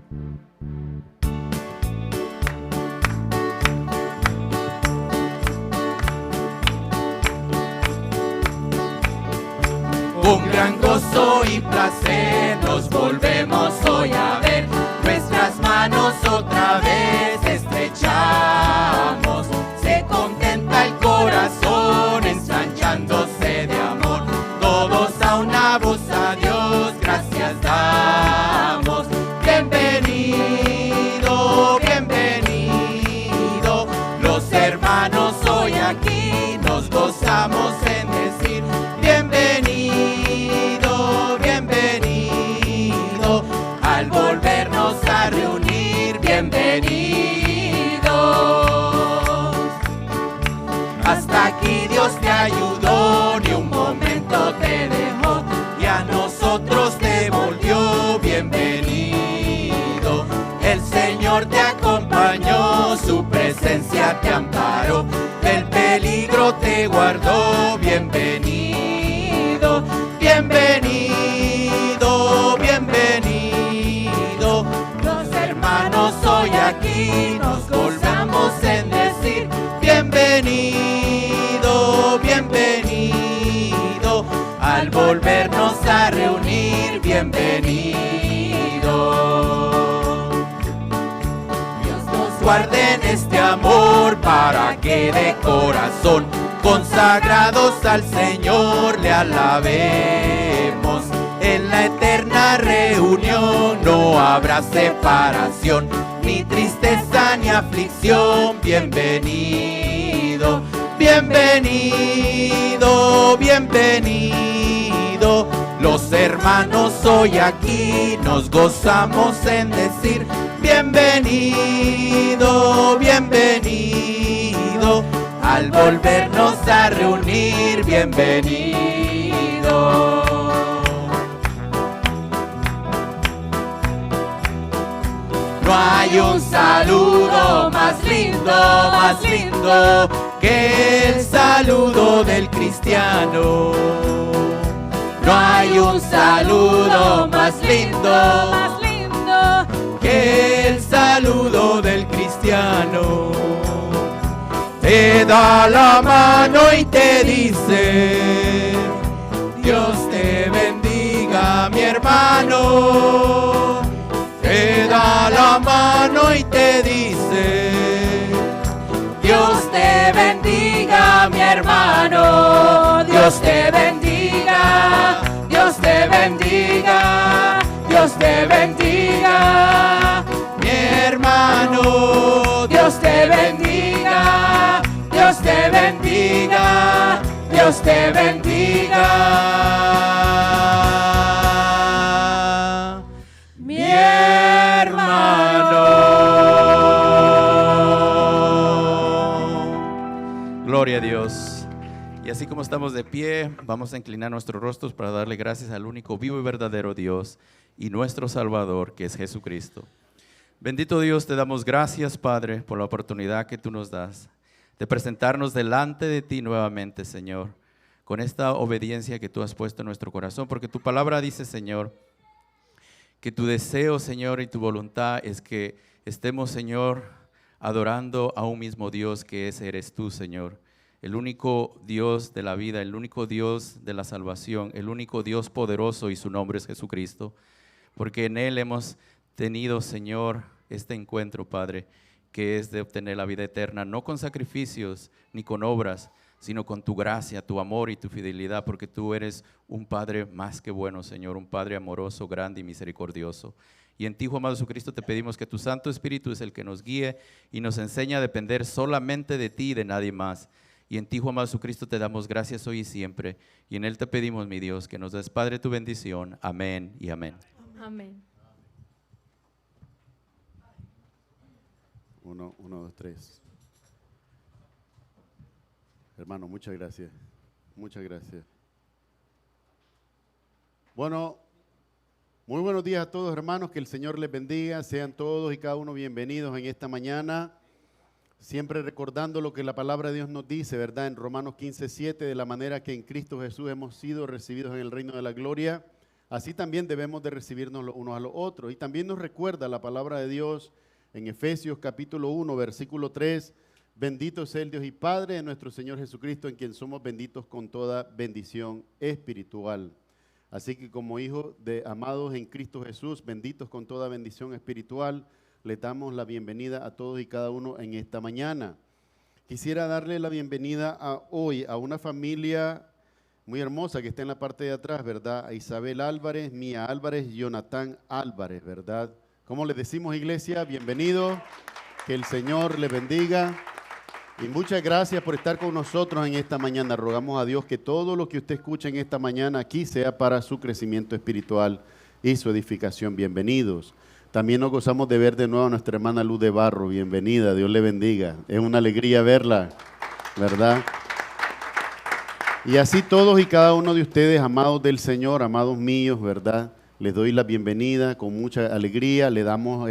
Con gran gozo y placer nos volvemos hoy a ver, nuestras manos otra vez estrechamos, se contenta el corazón ensanchándose de amor, todos a una voz a Dios gracias damos. Bienvenido, bienvenido, los hermanos hoy aquí nos gozamos en decir bienvenido, bienvenido, al volvernos a reunir, bienvenidos. Hasta aquí Dios te ayudó, ni un momento te dejó, y a nosotros te volvió bienvenido. El Señor te acompañó, su presencia te amparó, del peligro te guardó, bienvenido, bienvenido, bienvenido. Los hermanos hoy aquí nos gozamos en decir bienvenido, bienvenido, al volvernos a reunir, bienvenido. Dios nos guarde en este amor para que de corazón consagrados al Señor le alabemos. En la eterna reunión no habrá separación, ni tristeza ni aflicción. Bienvenido, bienvenido, bienvenido. Los hermanos hoy aquí nos gozamos en decir bienvenido, bienvenido, al volvernos a reunir, bienvenido. No hay un saludo más lindo que el saludo del cristiano. No hay un saludo más lindo que el saludo del cristiano. Te da la mano y te dice: Dios te bendiga, mi hermano. Te da la mano y te dice: Dios te bendiga, mi hermano. Dios te bendiga, Dios te bendiga, Dios te bendiga, mi hermano. Dios te bendiga, Dios te bendiga, Dios te bendiga, mi hermano. Gloria a Dios. Y así como estamos de pie, vamos a inclinar nuestros rostros para darle gracias al único vivo y verdadero Dios y nuestro Salvador, que es Jesucristo. Bendito Dios, te damos gracias, Padre, por la oportunidad que tú nos das de presentarnos delante de ti nuevamente, Señor, con esta obediencia que tú has puesto en nuestro corazón, porque tu palabra dice, Señor, que tu deseo, Señor, y tu voluntad es que estemos, Señor, adorando a un mismo Dios que eres tú, Señor. El único Dios de la vida, el único Dios de la salvación, el único Dios poderoso, y su nombre es Jesucristo. Porque en Él hemos tenido, Señor, este encuentro, Padre, que es de obtener la vida eterna, no con sacrificios ni con obras, sino con tu gracia, tu amor y tu fidelidad, porque tú eres un Padre más que bueno, Señor, un Padre amoroso, grande y misericordioso. Y en ti, Hijo amado Jesucristo, te pedimos que tu Santo Espíritu es el que nos guíe y nos enseñe a depender solamente de ti y de nadie más. Y en ti, Hijo amado Jesucristo, te damos gracias hoy y siempre. Y en Él te pedimos, mi Dios, que nos des, Padre, tu bendición. Amén y amén. Amén. 1, 2, 3. Hermano, muchas gracias. Muchas gracias. Bueno, muy buenos días a todos, hermanos. Que el Señor les bendiga. Sean todos y cada uno bienvenidos en esta mañana. Siempre recordando lo que la palabra de Dios nos dice, ¿verdad? En Romanos 15:7, de la manera que en Cristo Jesús hemos sido recibidos en el reino de la gloria, así también debemos de recibirnos los unos a los otros. Y también nos recuerda la palabra de Dios en Efesios capítulo 1, versículo 3, bendito sea el Dios y Padre de nuestro Señor Jesucristo, en quien somos benditos con toda bendición espiritual. Así que como hijos de amados en Cristo Jesús, benditos con toda bendición espiritual, le damos la bienvenida a todos y cada uno en esta mañana. Quisiera darle la bienvenida hoy a una familia muy hermosa que está en la parte de atrás, ¿verdad? A Isabel Álvarez, Mía Álvarez, Jonathan Álvarez, ¿verdad? ¿Cómo les decimos, iglesia? Bienvenidos, que el Señor les bendiga. Y muchas gracias por estar con nosotros en esta mañana. Rogamos a Dios que todo lo que usted escuche en esta mañana aquí sea para su crecimiento espiritual y su edificación. Bienvenidos. También nos gozamos de ver de nuevo a nuestra hermana Luz de Barro. Bienvenida, Dios le bendiga. Es una alegría verla, ¿verdad? Y así todos y cada uno de ustedes, amados del Señor, amados míos, ¿verdad? Les doy la bienvenida con mucha alegría. Le damos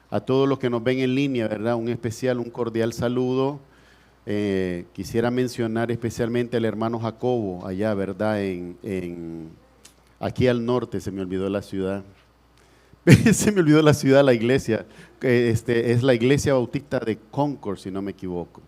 a todos los que nos ven en línea, ¿verdad? Un especial, un cordial saludo. Quisiera mencionar especialmente al hermano Jacobo, allá, ¿verdad? Aquí al norte, se me olvidó la ciudad. Se me olvidó la ciudad, la iglesia. Es la iglesia bautista de Concord, si no me equivoco,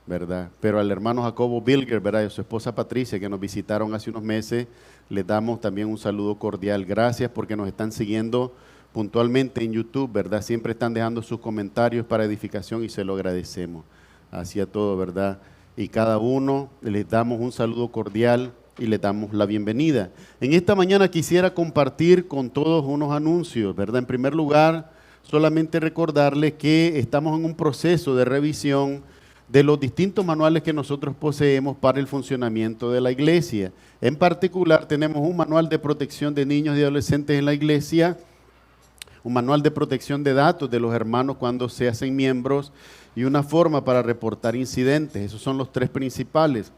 ¿verdad? Pero al hermano Jacobo Bilger, ¿verdad? Y a su esposa Patricia, que nos visitaron hace unos meses, les damos también un saludo cordial. Gracias porque nos están siguiendo puntualmente en YouTube, ¿verdad? Siempre están dejando sus comentarios para edificación y se lo agradecemos. Así a todo, ¿verdad? Y cada uno les damos un saludo cordial y les damos la bienvenida. En esta mañana quisiera compartir con todos unos anuncios, ¿verdad? En primer lugar, solamente recordarles que estamos en un proceso de revisión de los distintos manuales que nosotros poseemos para el funcionamiento de la iglesia. En particular, tenemos un manual de protección de niños y adolescentes en la iglesia, un manual de protección de datos de los hermanos cuando se hacen miembros y una forma para reportar incidentes. Esos son los tres principales.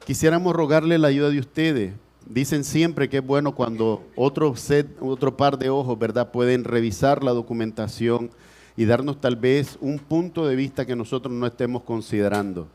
Quisiéramos rogarle la ayuda de ustedes. Dicen siempre que es bueno cuando otro par de ojos, ¿verdad?, pueden revisar la documentación y darnos tal vez un punto de vista que nosotros no estemos considerando.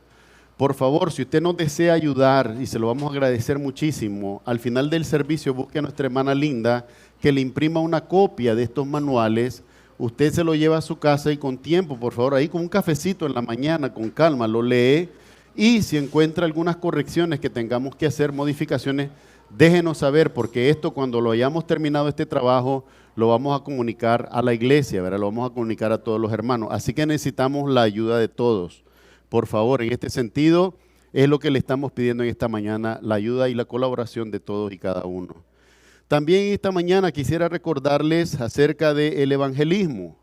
Por favor, si usted nos desea ayudar, y se lo vamos a agradecer muchísimo, al final del servicio busque a nuestra hermana Linda que le imprima una copia de estos manuales. Usted se lo lleva a su casa y con tiempo, por favor, ahí con un cafecito en la mañana, con calma, lo lee. Y si encuentra algunas correcciones que tengamos que hacer, modificaciones, déjenos saber, porque esto, cuando lo hayamos terminado este trabajo, lo vamos a comunicar a la iglesia, ¿verdad? Lo vamos a comunicar a todos los hermanos. Así que necesitamos la ayuda de todos. Por favor, en este sentido, es lo que le estamos pidiendo en esta mañana, la ayuda y la colaboración de todos y cada uno. También esta mañana quisiera recordarles acerca del evangelismo,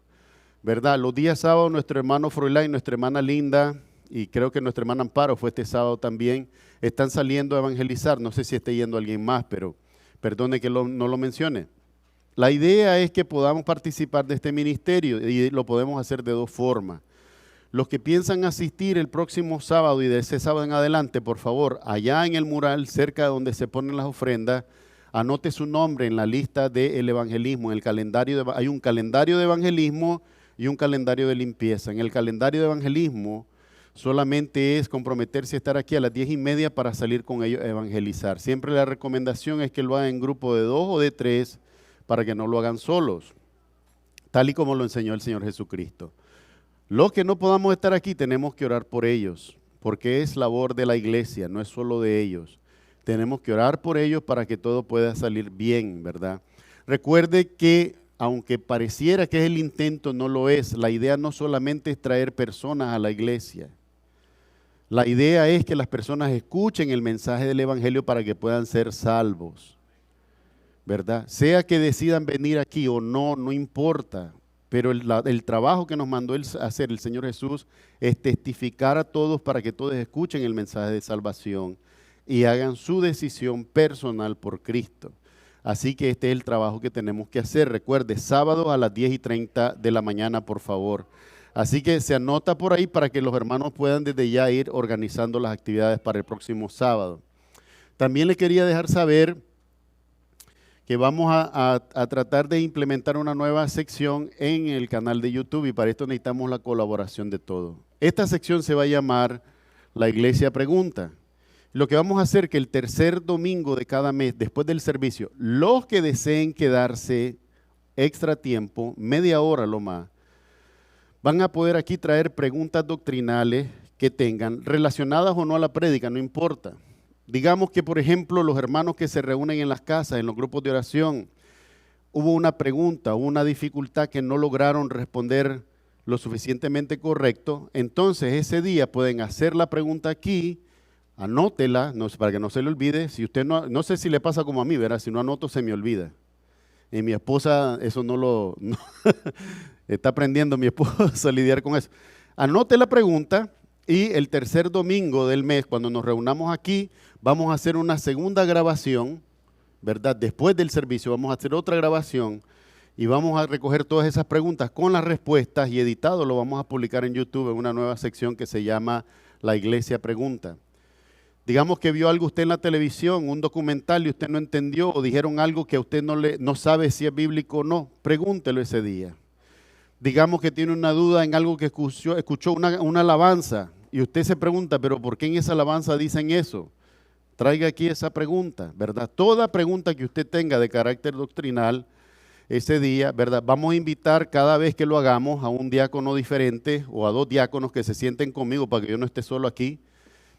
¿verdad? Los días sábados nuestro hermano Froilán, nuestra hermana Linda y creo que nuestra hermana Amparo fue este sábado también, están saliendo a evangelizar. No sé si esté yendo alguien más, pero perdone que no lo mencione. La idea es que podamos participar de este ministerio y lo podemos hacer de dos formas. Los que piensan asistir el próximo sábado y de ese sábado en adelante, por favor, allá en el mural, cerca de donde se ponen las ofrendas, anote su nombre en la lista del evangelismo. En el calendario hay un calendario de evangelismo y un calendario de limpieza. En el calendario de evangelismo solamente es comprometerse a estar aquí a las 10:30 para salir con ellos a evangelizar. Siempre la recomendación es que lo hagan en grupo de 2 o de 3 para que no lo hagan solos, tal y como lo enseñó el Señor Jesucristo. Los que no podamos estar aquí tenemos que orar por ellos, porque es labor de la iglesia, no es solo de ellos. Tenemos que orar por ellos para que todo pueda salir bien, ¿verdad? Recuerde que aunque pareciera que es el intento, no lo es. La idea no solamente es traer personas a la iglesia. La idea es que las personas escuchen el mensaje del evangelio para que puedan ser salvos, ¿verdad? Sea que decidan venir aquí o no, no importa. Pero el trabajo que nos mandó a hacer el Señor Jesús es testificar a todos para que todos escuchen el mensaje de salvación y hagan su decisión personal por Cristo. Así que este es el trabajo que tenemos que hacer. Recuerde, sábado a las 10:30 de la mañana, por favor. Así que se anota por ahí para que los hermanos puedan desde ya ir organizando las actividades para el próximo sábado. También le quería dejar saber que vamos a tratar de implementar una nueva sección en el canal de YouTube y para esto necesitamos la colaboración de todos. Esta sección se va a llamar La Iglesia Pregunta. Lo que vamos a hacer que el tercer domingo de cada mes, después del servicio, los que deseen quedarse extra tiempo, media hora lo más, van a poder aquí traer preguntas doctrinales que tengan, relacionadas o no a la prédica, no importa. Digamos que, por ejemplo, los hermanos que se reúnen en las casas, en los grupos de oración, hubo una pregunta, una dificultad que no lograron responder lo suficientemente correcto, entonces ese día pueden hacer la pregunta aquí, anótela, para que no se le olvide. Si usted no sé si le pasa como a mí, ¿verdad? Si no anoto se me olvida. Y mi esposa eso no está aprendiendo mi esposa a lidiar con eso. Anote la pregunta y el tercer domingo del mes, cuando nos reunamos aquí, vamos a hacer una segunda grabación, ¿verdad? Después del servicio vamos a hacer otra grabación y vamos a recoger todas esas preguntas con las respuestas y editado lo vamos a publicar en YouTube en una nueva sección que se llama La Iglesia Pregunta. Digamos que vio algo usted en la televisión, un documental y usted no entendió o dijeron algo que a usted no sabe si es bíblico o no, pregúntelo ese día. Digamos que tiene una duda en algo que escuchó una alabanza y usted se pregunta, pero ¿por qué en esa alabanza dicen eso? Traiga aquí esa pregunta, ¿verdad? Toda pregunta que usted tenga de carácter doctrinal ese día, ¿verdad? Vamos a invitar cada vez que lo hagamos a un diácono diferente o a 2 diáconos que se sienten conmigo para que yo no esté solo aquí.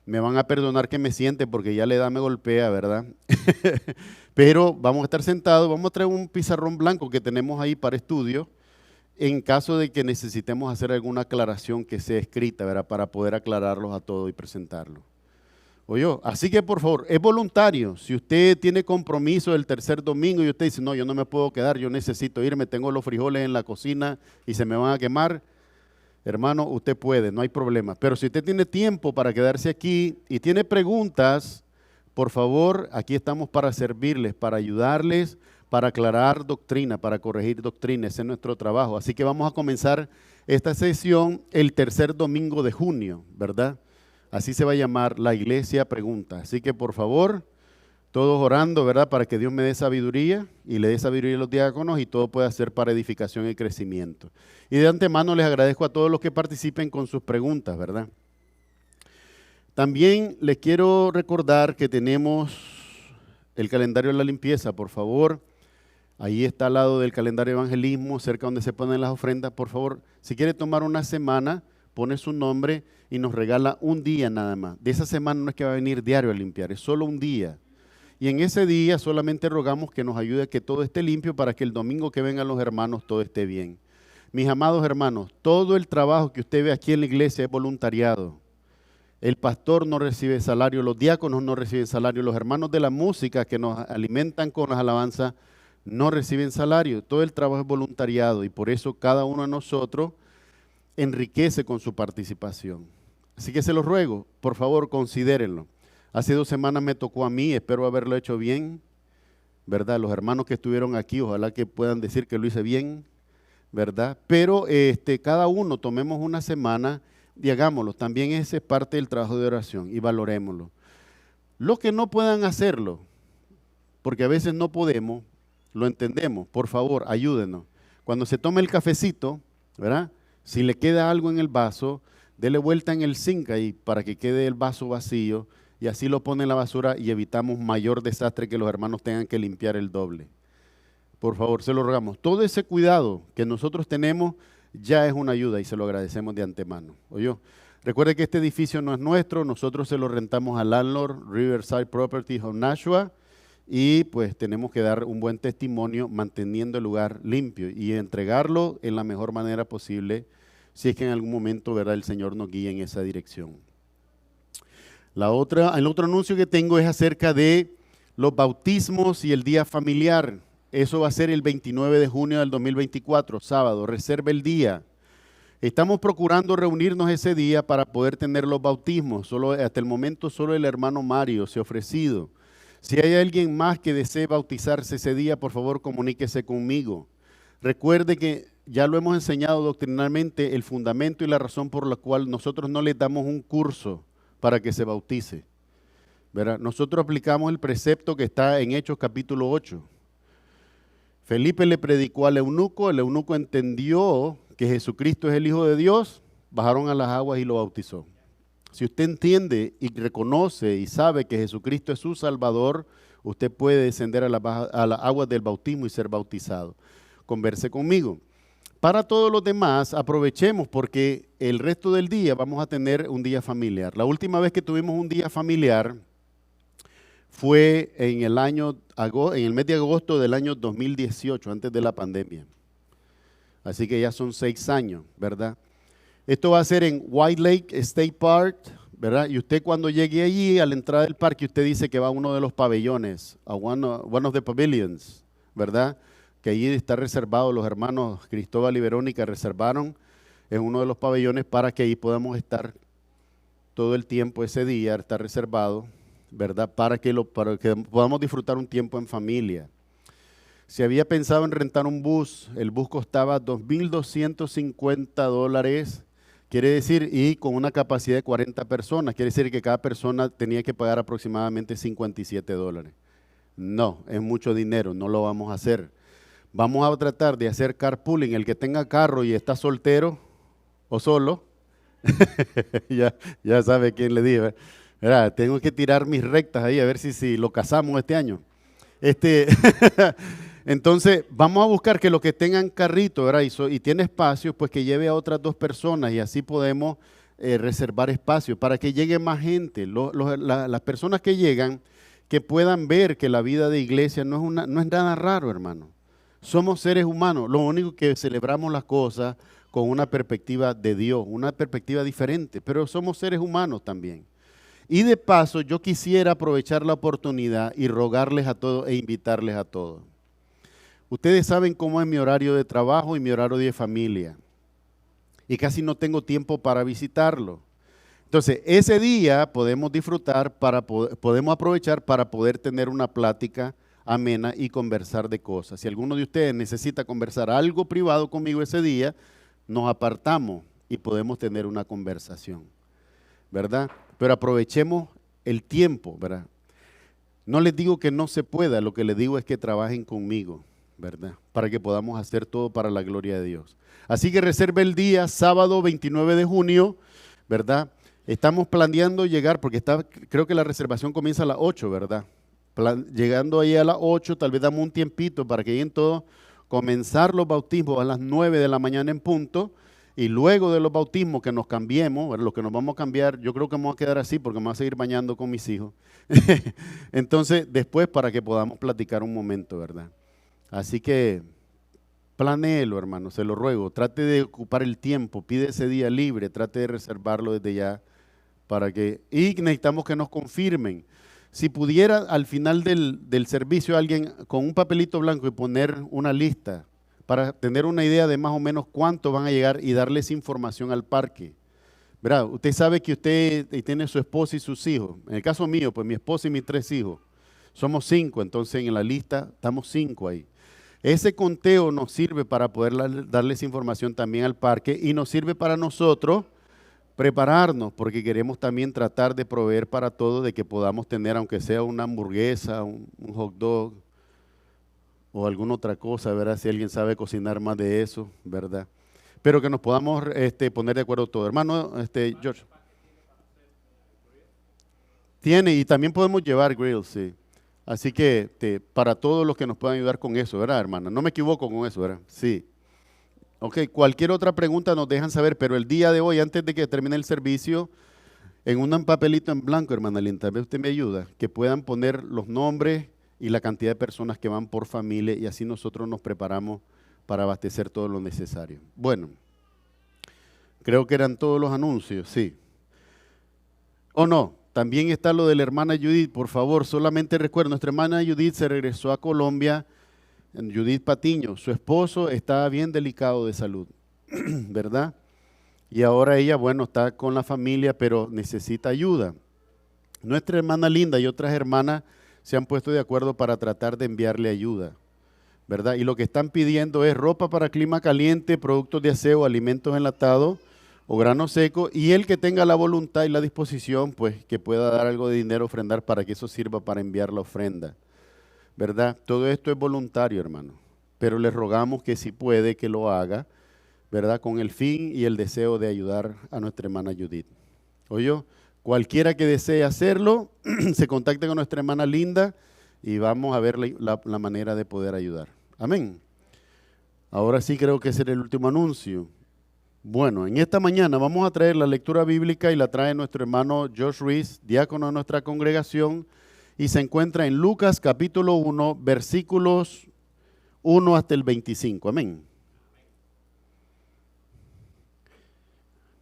Me van a perdonar que me siente porque ya la edad me golpea, ¿verdad? Pero vamos a estar sentados, vamos a traer un pizarrón blanco que tenemos ahí para estudio en caso de que necesitemos hacer alguna aclaración que sea escrita, ¿verdad? Para poder aclararlos a todos y presentarlo. ¿Oyó? Así que por favor, es voluntario. Si usted tiene compromiso el tercer domingo y usted dice, no, yo no me puedo quedar, yo necesito irme, tengo los frijoles en la cocina y se me van a quemar, hermano, usted puede, no hay problema. Pero si usted tiene tiempo para quedarse aquí y tiene preguntas, por favor, aquí estamos para servirles, para ayudarles, para aclarar doctrina, para corregir doctrina. Ese es nuestro trabajo. Así que vamos a comenzar esta sesión el tercer domingo de junio, ¿verdad? Así se va a llamar La Iglesia Pregunta. Así que por favor, todos orando, ¿verdad? Para que Dios me dé sabiduría y le dé sabiduría a los diáconos y todo pueda ser para edificación y crecimiento. Y de antemano les agradezco a todos los que participen con sus preguntas, ¿verdad? También les quiero recordar que tenemos el calendario de la limpieza, por favor. Ahí está al lado del calendario de evangelismo, cerca donde se ponen las ofrendas. Por favor, si quiere tomar una semana, pone su nombre y nos regala un día nada más. De esa semana no es que va a venir diario a limpiar, es solo un día. Y en ese día solamente rogamos que nos ayude a que todo esté limpio para que el domingo que vengan los hermanos todo esté bien. Mis amados hermanos, todo el trabajo que usted ve aquí en la iglesia es voluntariado. El pastor no recibe salario, los diáconos no reciben salario, los hermanos de la música que nos alimentan con las alabanzas no reciben salario. Todo el trabajo es voluntariado y por eso cada uno de nosotros enriquece con su participación. Así que se los ruego, por favor, considérenlo. Hace 2 semanas me tocó a mí, espero haberlo hecho bien, ¿verdad? Los hermanos que estuvieron aquí, ojalá que puedan decir que lo hice bien, ¿verdad? Pero cada uno tomemos una semana y hagámoslo. También ese es parte del trabajo de oración y valorémoslo. Los que no puedan hacerlo, porque a veces no podemos, lo entendemos, por favor, ayúdenos. Cuando se tome el cafecito, ¿verdad? Si le queda algo en el vaso, dele vuelta en el zinc ahí para que quede el vaso vacío y así lo pone en la basura y evitamos mayor desastre que los hermanos tengan que limpiar el doble. Por favor, se lo rogamos. Todo ese cuidado que nosotros tenemos ya es una ayuda y se lo agradecemos de antemano. ¿Oyó? Recuerde que este edificio no es nuestro, nosotros se lo rentamos al landlord, Riverside Properties of Nashua, y pues tenemos que dar un buen testimonio manteniendo el lugar limpio y entregarlo en la mejor manera posible si es que en algún momento, ¿verdad?, el Señor nos guíe en esa dirección. El otro anuncio que tengo es acerca de los bautismos y el día familiar. Eso va a ser el 29 de junio del 2024, sábado. Reserve el día. Estamos procurando reunirnos ese día para poder tener los bautismos. Hasta el momento solo el hermano Mario se ha ofrecido. Si hay alguien más que desee bautizarse ese día, por favor comuníquese conmigo. Recuerde que ya lo hemos enseñado doctrinalmente, el fundamento y la razón por la cual nosotros no le damos un curso para que se bautice, ¿verdad? Nosotros aplicamos el precepto que está en Hechos capítulo 8. Felipe le predicó al eunuco, el eunuco entendió que Jesucristo es el Hijo de Dios, bajaron a las aguas y lo bautizó. Si usted entiende y reconoce y sabe que Jesucristo es su Salvador, usted puede descender a las aguas del bautismo y ser bautizado. Converse conmigo. Para todos los demás, aprovechemos porque el resto del día vamos a tener un día familiar. La última vez que tuvimos un día familiar fue en el mes de agosto del año 2018, antes de la pandemia. Así que ya son 6 años, ¿verdad? Esto va a ser en White Lake State Park, ¿verdad? Y usted cuando llegue allí, a la entrada del parque, usted dice que va a uno de los pabellones, a one of the pavilions, ¿verdad? Que allí está reservado, los hermanos Cristóbal y Verónica reservaron en uno de los pabellones para que ahí podamos estar todo el tiempo ese día, está reservado, ¿verdad? Para que podamos disfrutar un tiempo en familia. Se había pensado en rentar un bus, el bus costaba $2,250, quiere decir, y con una capacidad de 40 personas, quiere decir que cada persona tenía que pagar aproximadamente $57. No, es mucho dinero, no lo vamos a hacer. Vamos a tratar de hacer carpooling, el que tenga carro y está soltero o solo, ya sabe quién le dije, ¿verdad? Tengo que tirar mis rectas ahí a ver si lo casamos este año. Entonces, vamos a buscar que los que tengan carrito, ¿verdad? Y tiene espacio, pues que lleve a otras 2 personas y así podemos reservar espacio para que llegue más gente. Las personas que llegan, que puedan ver que la vida de iglesia no es nada raro, hermano. Somos seres humanos, lo único que celebramos las cosas con una perspectiva de Dios, una perspectiva diferente, pero somos seres humanos también. Y de paso, yo quisiera aprovechar la oportunidad y rogarles a todos e invitarles a todos. Ustedes saben cómo es mi horario de trabajo y mi horario de familia. Y casi no tengo tiempo para visitarlo. Entonces, ese día podemos disfrutar, podemos aprovechar para poder tener una plática amena y conversar de cosas. Si alguno de ustedes necesita conversar algo privado conmigo ese día, nos apartamos y podemos tener una conversación, ¿verdad? Pero aprovechemos el tiempo, ¿verdad? No les digo que no se pueda, lo que les digo es que trabajen conmigo, ¿verdad? Para que podamos hacer todo para la gloria de Dios. Así que reserve el día, sábado 29 de junio, ¿verdad? Estamos planeando llegar, porque creo que la reservación comienza a las 8, ¿verdad? Llegando ahí a las 8, tal vez damos un tiempito para que lleguen todos, comenzar los bautismos a las 9 de la mañana en punto, y luego de los bautismos que nos cambiemos, ¿verdad? Lo que nos vamos a cambiar, yo creo que me voy a quedar así porque me voy a seguir bañando con mis hijos. Entonces, después para que podamos platicar un momento, ¿verdad? Así que planéelo, hermano, se lo ruego. Trate de ocupar el tiempo, pide ese día libre, trate de reservarlo desde ya y necesitamos que nos confirmen. Si pudiera al final del servicio alguien con un papelito blanco y poner una lista para tener una idea de más o menos cuántos van a llegar y darles información al parque. ¿Verdad? Usted sabe que usted tiene su esposa y sus hijos. En el caso mío, pues mi esposa y mis 3 hijos. Somos 5, entonces en la lista estamos 5 ahí. Ese conteo nos sirve para poder darles información también al parque y nos sirve para nosotros prepararnos, porque queremos también tratar de proveer para todos, de que podamos tener, aunque sea una hamburguesa, un hot dog o alguna otra cosa, ¿verdad? Si alguien sabe cocinar más de eso, ¿verdad? Pero que nos podamos poner de acuerdo todos. Hermano, George. Tiene, y también podemos llevar grills, sí. Así que para todos los que nos puedan ayudar con eso, ¿verdad, hermana? No me equivoco con eso, ¿verdad? Sí. Ok, cualquier otra pregunta nos dejan saber, pero el día de hoy, antes de que termine el servicio, en un papelito en blanco, hermana Linda, tal vez usted me ayuda, que puedan poner los nombres y la cantidad de personas que van por familia y así nosotros nos preparamos para abastecer todo lo necesario. Bueno, creo que eran todos los anuncios, sí. ¿O no? También está lo de la hermana Judith, por favor, solamente recuerden, nuestra hermana Judith se regresó a Colombia, Judith Patiño, su esposo está bien delicado de salud, ¿verdad? Y ahora ella, bueno, está con la familia, pero necesita ayuda. Nuestra hermana Linda y otras hermanas se han puesto de acuerdo para tratar de enviarle ayuda, ¿verdad? Y lo que están pidiendo es ropa para clima caliente, productos de aseo, alimentos enlatados o grano seco, y el que tenga la voluntad y la disposición, pues que pueda dar algo de dinero, ofrendar, para que eso sirva para enviar la ofrenda, ¿verdad? Todo esto es voluntario, hermano, pero le rogamos que si puede, que lo haga, ¿verdad? Con el fin y el deseo de ayudar a nuestra hermana Judith. ¿Oyó? Cualquiera que desee hacerlo, se contacte con nuestra hermana Linda y vamos a ver la manera de poder ayudar. Amén. Ahora sí creo que ese era el último anuncio. Bueno, en esta mañana vamos a traer la lectura bíblica y la trae nuestro hermano Josh Ruiz, diácono de nuestra congregación, y se encuentra en Lucas capítulo 1, versículos 1 hasta el 25. Amén.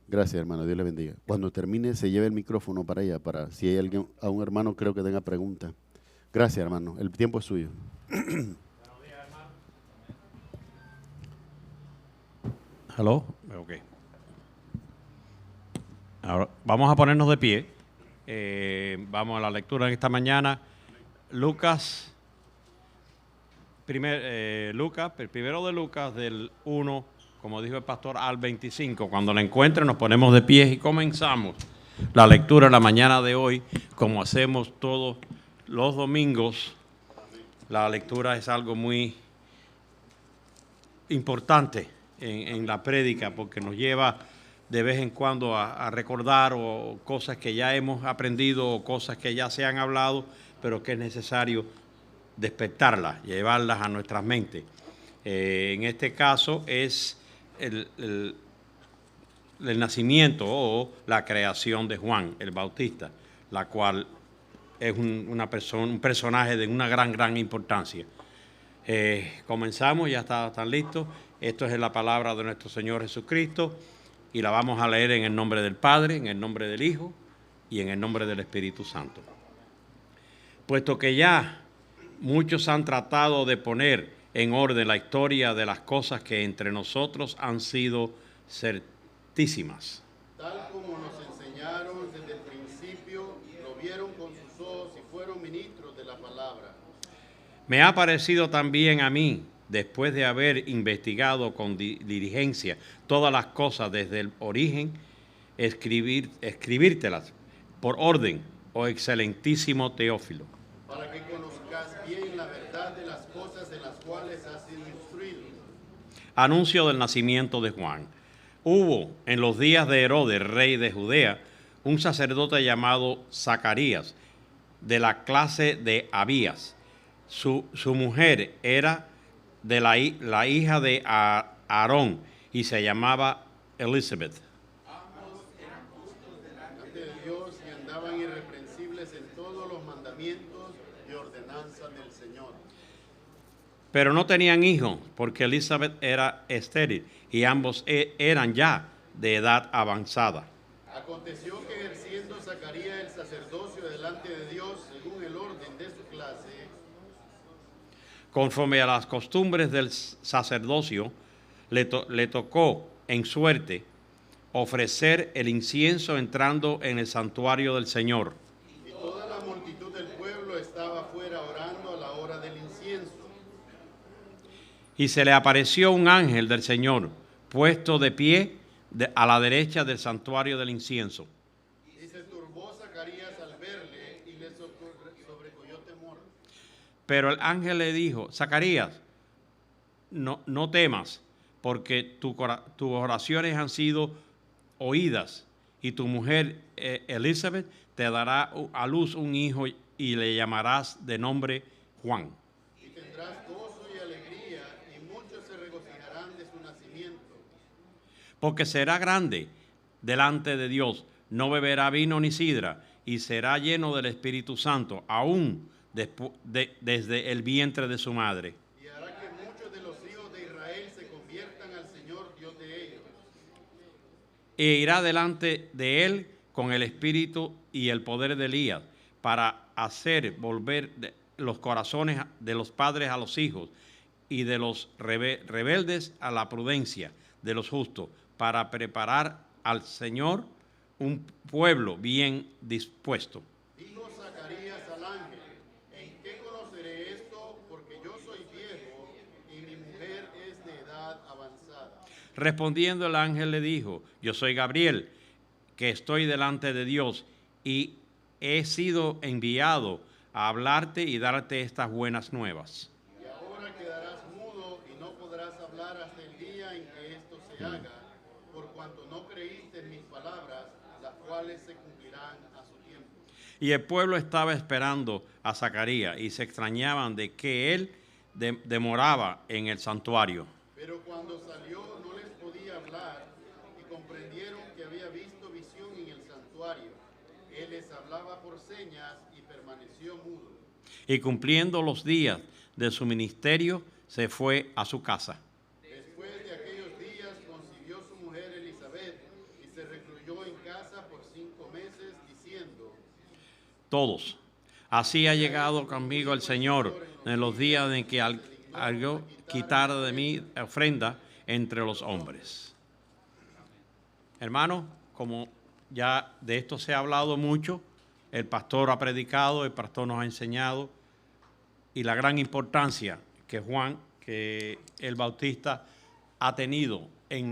Gracias, hermano. Dios le bendiga. Cuando termine, se lleve el micrófono para allá, para si hay alguien, a un hermano creo que tenga pregunta. Gracias, hermano. El tiempo es suyo. Hello. Ok. Ahora vamos a ponernos de pie. Vamos a la lectura en esta mañana. Lucas, el primero de Lucas del 1, como dijo el pastor, al 25. Cuando la encuentren nos ponemos de pie y comenzamos la lectura en la mañana de hoy, como hacemos todos los domingos. La lectura es algo muy importante en la prédica, porque nos lleva de vez en cuando a recordar o cosas que ya hemos aprendido o cosas que ya se han hablado, pero que es necesario despertarlas, llevarlas a nuestras mentes. En este caso es el nacimiento o la creación de Juan el Bautista, la cual es un personaje de una gran importancia. Comenzamos, ya están listos. Esto es la palabra de nuestro Señor Jesucristo y la vamos a leer en el nombre del Padre, en el nombre del Hijo y en el nombre del Espíritu Santo. Puesto que ya muchos han tratado de poner en orden la historia de las cosas que entre nosotros han sido certísimas. Tal como nos enseñaron desde el principio, lo vieron con sus ojos y fueron ministros de la palabra. Me ha parecido también a mí, después de haber investigado con diligencia todas las cosas desde el origen, escribírtelas por orden, oh excelentísimo Teófilo. Para que conozcas bien la verdad de las cosas en las cuales has sido instruido. Anuncio del nacimiento de Juan. Hubo en los días de Herodes, rey de Judea, un sacerdote llamado Zacarías, de la clase de Abías. Su mujer era de la hija de Aarón y se llamaba Elizabeth. Ambos eran justos delante de Dios y andaban irreprensibles en todos los mandamientos y ordenanzas del Señor. Pero no tenían hijos porque Elizabeth era estéril y ambos eran ya de edad avanzada. Aconteció que ejerciendo Zacarías el sacerdocio delante de Dios según el orden de su clase, conforme a las costumbres del sacerdocio, le tocó en suerte ofrecer el incienso entrando en el santuario del Señor. y toda la multitud del pueblo estaba afuera orando a la hora del incienso. Y se le apareció un ángel del Señor, puesto de pie a la derecha del santuario del incienso. Y se turbó Zacarías al verle y le sobrecogió temor. Pero el ángel le dijo: Zacarías, no temas, porque tus oraciones han sido oídas, y tu mujer Elizabeth te dará a luz un hijo y le llamarás de nombre Juan. Y tendrás gozo y alegría, y muchos se regocijarán de su nacimiento. Porque será grande delante de Dios, no beberá vino ni sidra, y será lleno del Espíritu Santo, aún desde el vientre de su madre. Y hará que muchos de los hijos de Israel se conviertan al Señor Dios de ellos. E irá delante de él con el espíritu y el poder de Elías, para hacer volver los corazones de los padres a los hijos y de los rebeldes a la prudencia de los justos, para preparar al Señor un pueblo bien dispuesto. Dijo Zacarías al ángel: ¿en qué conoceré esto? Porque yo soy viejo y mi mujer es de edad avanzada. Respondiendo el ángel le dijo: yo soy Gabriel, que estoy delante de Dios, y he sido enviado a hablarte y darte estas buenas nuevas. Y ahora quedarás mudo y no podrás hablar hasta el día en que esto se haga, por cuanto no creíste en mis palabras, las cuales se cumplirán Y el pueblo estaba esperando a Zacarías y se extrañaban de que él demoraba en el santuario. Pero cuando salió no les podía hablar y comprendieron que había visto visión en el santuario. Él les hablaba por señas y permaneció mudo. Y cumpliendo los días de su ministerio, se fue a su casa. Después de aquellos días concibió su mujer Elizabeth y se recluyó en casa por 5 meses diciendo: Todos. Así ha llegado conmigo el Señor en los días en que algo quitar de mí ofrenda entre los hombres. Hermano, como ya de esto se ha hablado mucho, el pastor ha predicado, el pastor nos ha enseñado, y la gran importancia que Juan, que el Bautista ha tenido en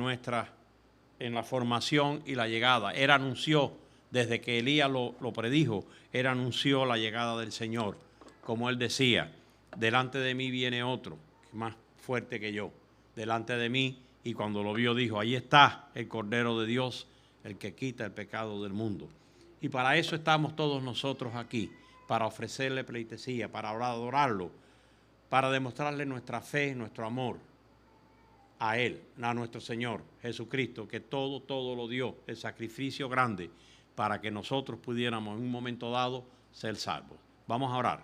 la formación y la llegada. Él anunció, desde que Elías lo predijo, él anunció la llegada del Señor. Como él decía, delante de mí viene otro, más fuerte que yo, delante de mí, y cuando lo vio dijo: ahí está el Cordero de Dios, el que quita el pecado del mundo. Y para eso estamos todos nosotros aquí, para ofrecerle pleitesía, para adorarlo, para demostrarle nuestra fe, nuestro amor a Él, a nuestro Señor Jesucristo, que todo lo dio, el sacrificio grande, para que nosotros pudiéramos en un momento dado ser salvos. Vamos a orar.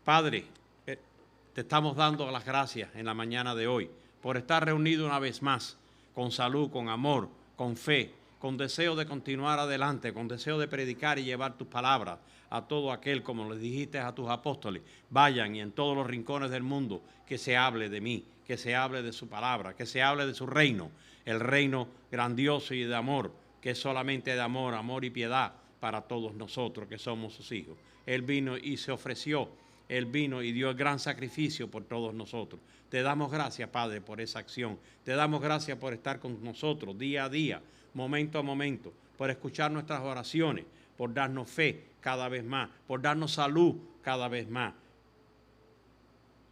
Padre, te estamos dando las gracias en la mañana de hoy por estar reunidos una vez más, con salud, con amor, con fe, con deseo de continuar adelante, con deseo de predicar y llevar tus palabras a todo aquel, como les dijiste a tus apóstoles: vayan y en todos los rincones del mundo que se hable de mí, que se hable de su palabra, que se hable de su reino, el reino grandioso y de amor, que es solamente de amor, amor y piedad para todos nosotros que somos sus hijos. Él vino y se ofreció, Él vino y dio el gran sacrificio por todos nosotros. Te damos gracias, Padre, por esa acción. Te damos gracias por estar con nosotros día a día, momento a momento, por escuchar nuestras oraciones, por darnos fe cada vez más, por darnos salud cada vez más.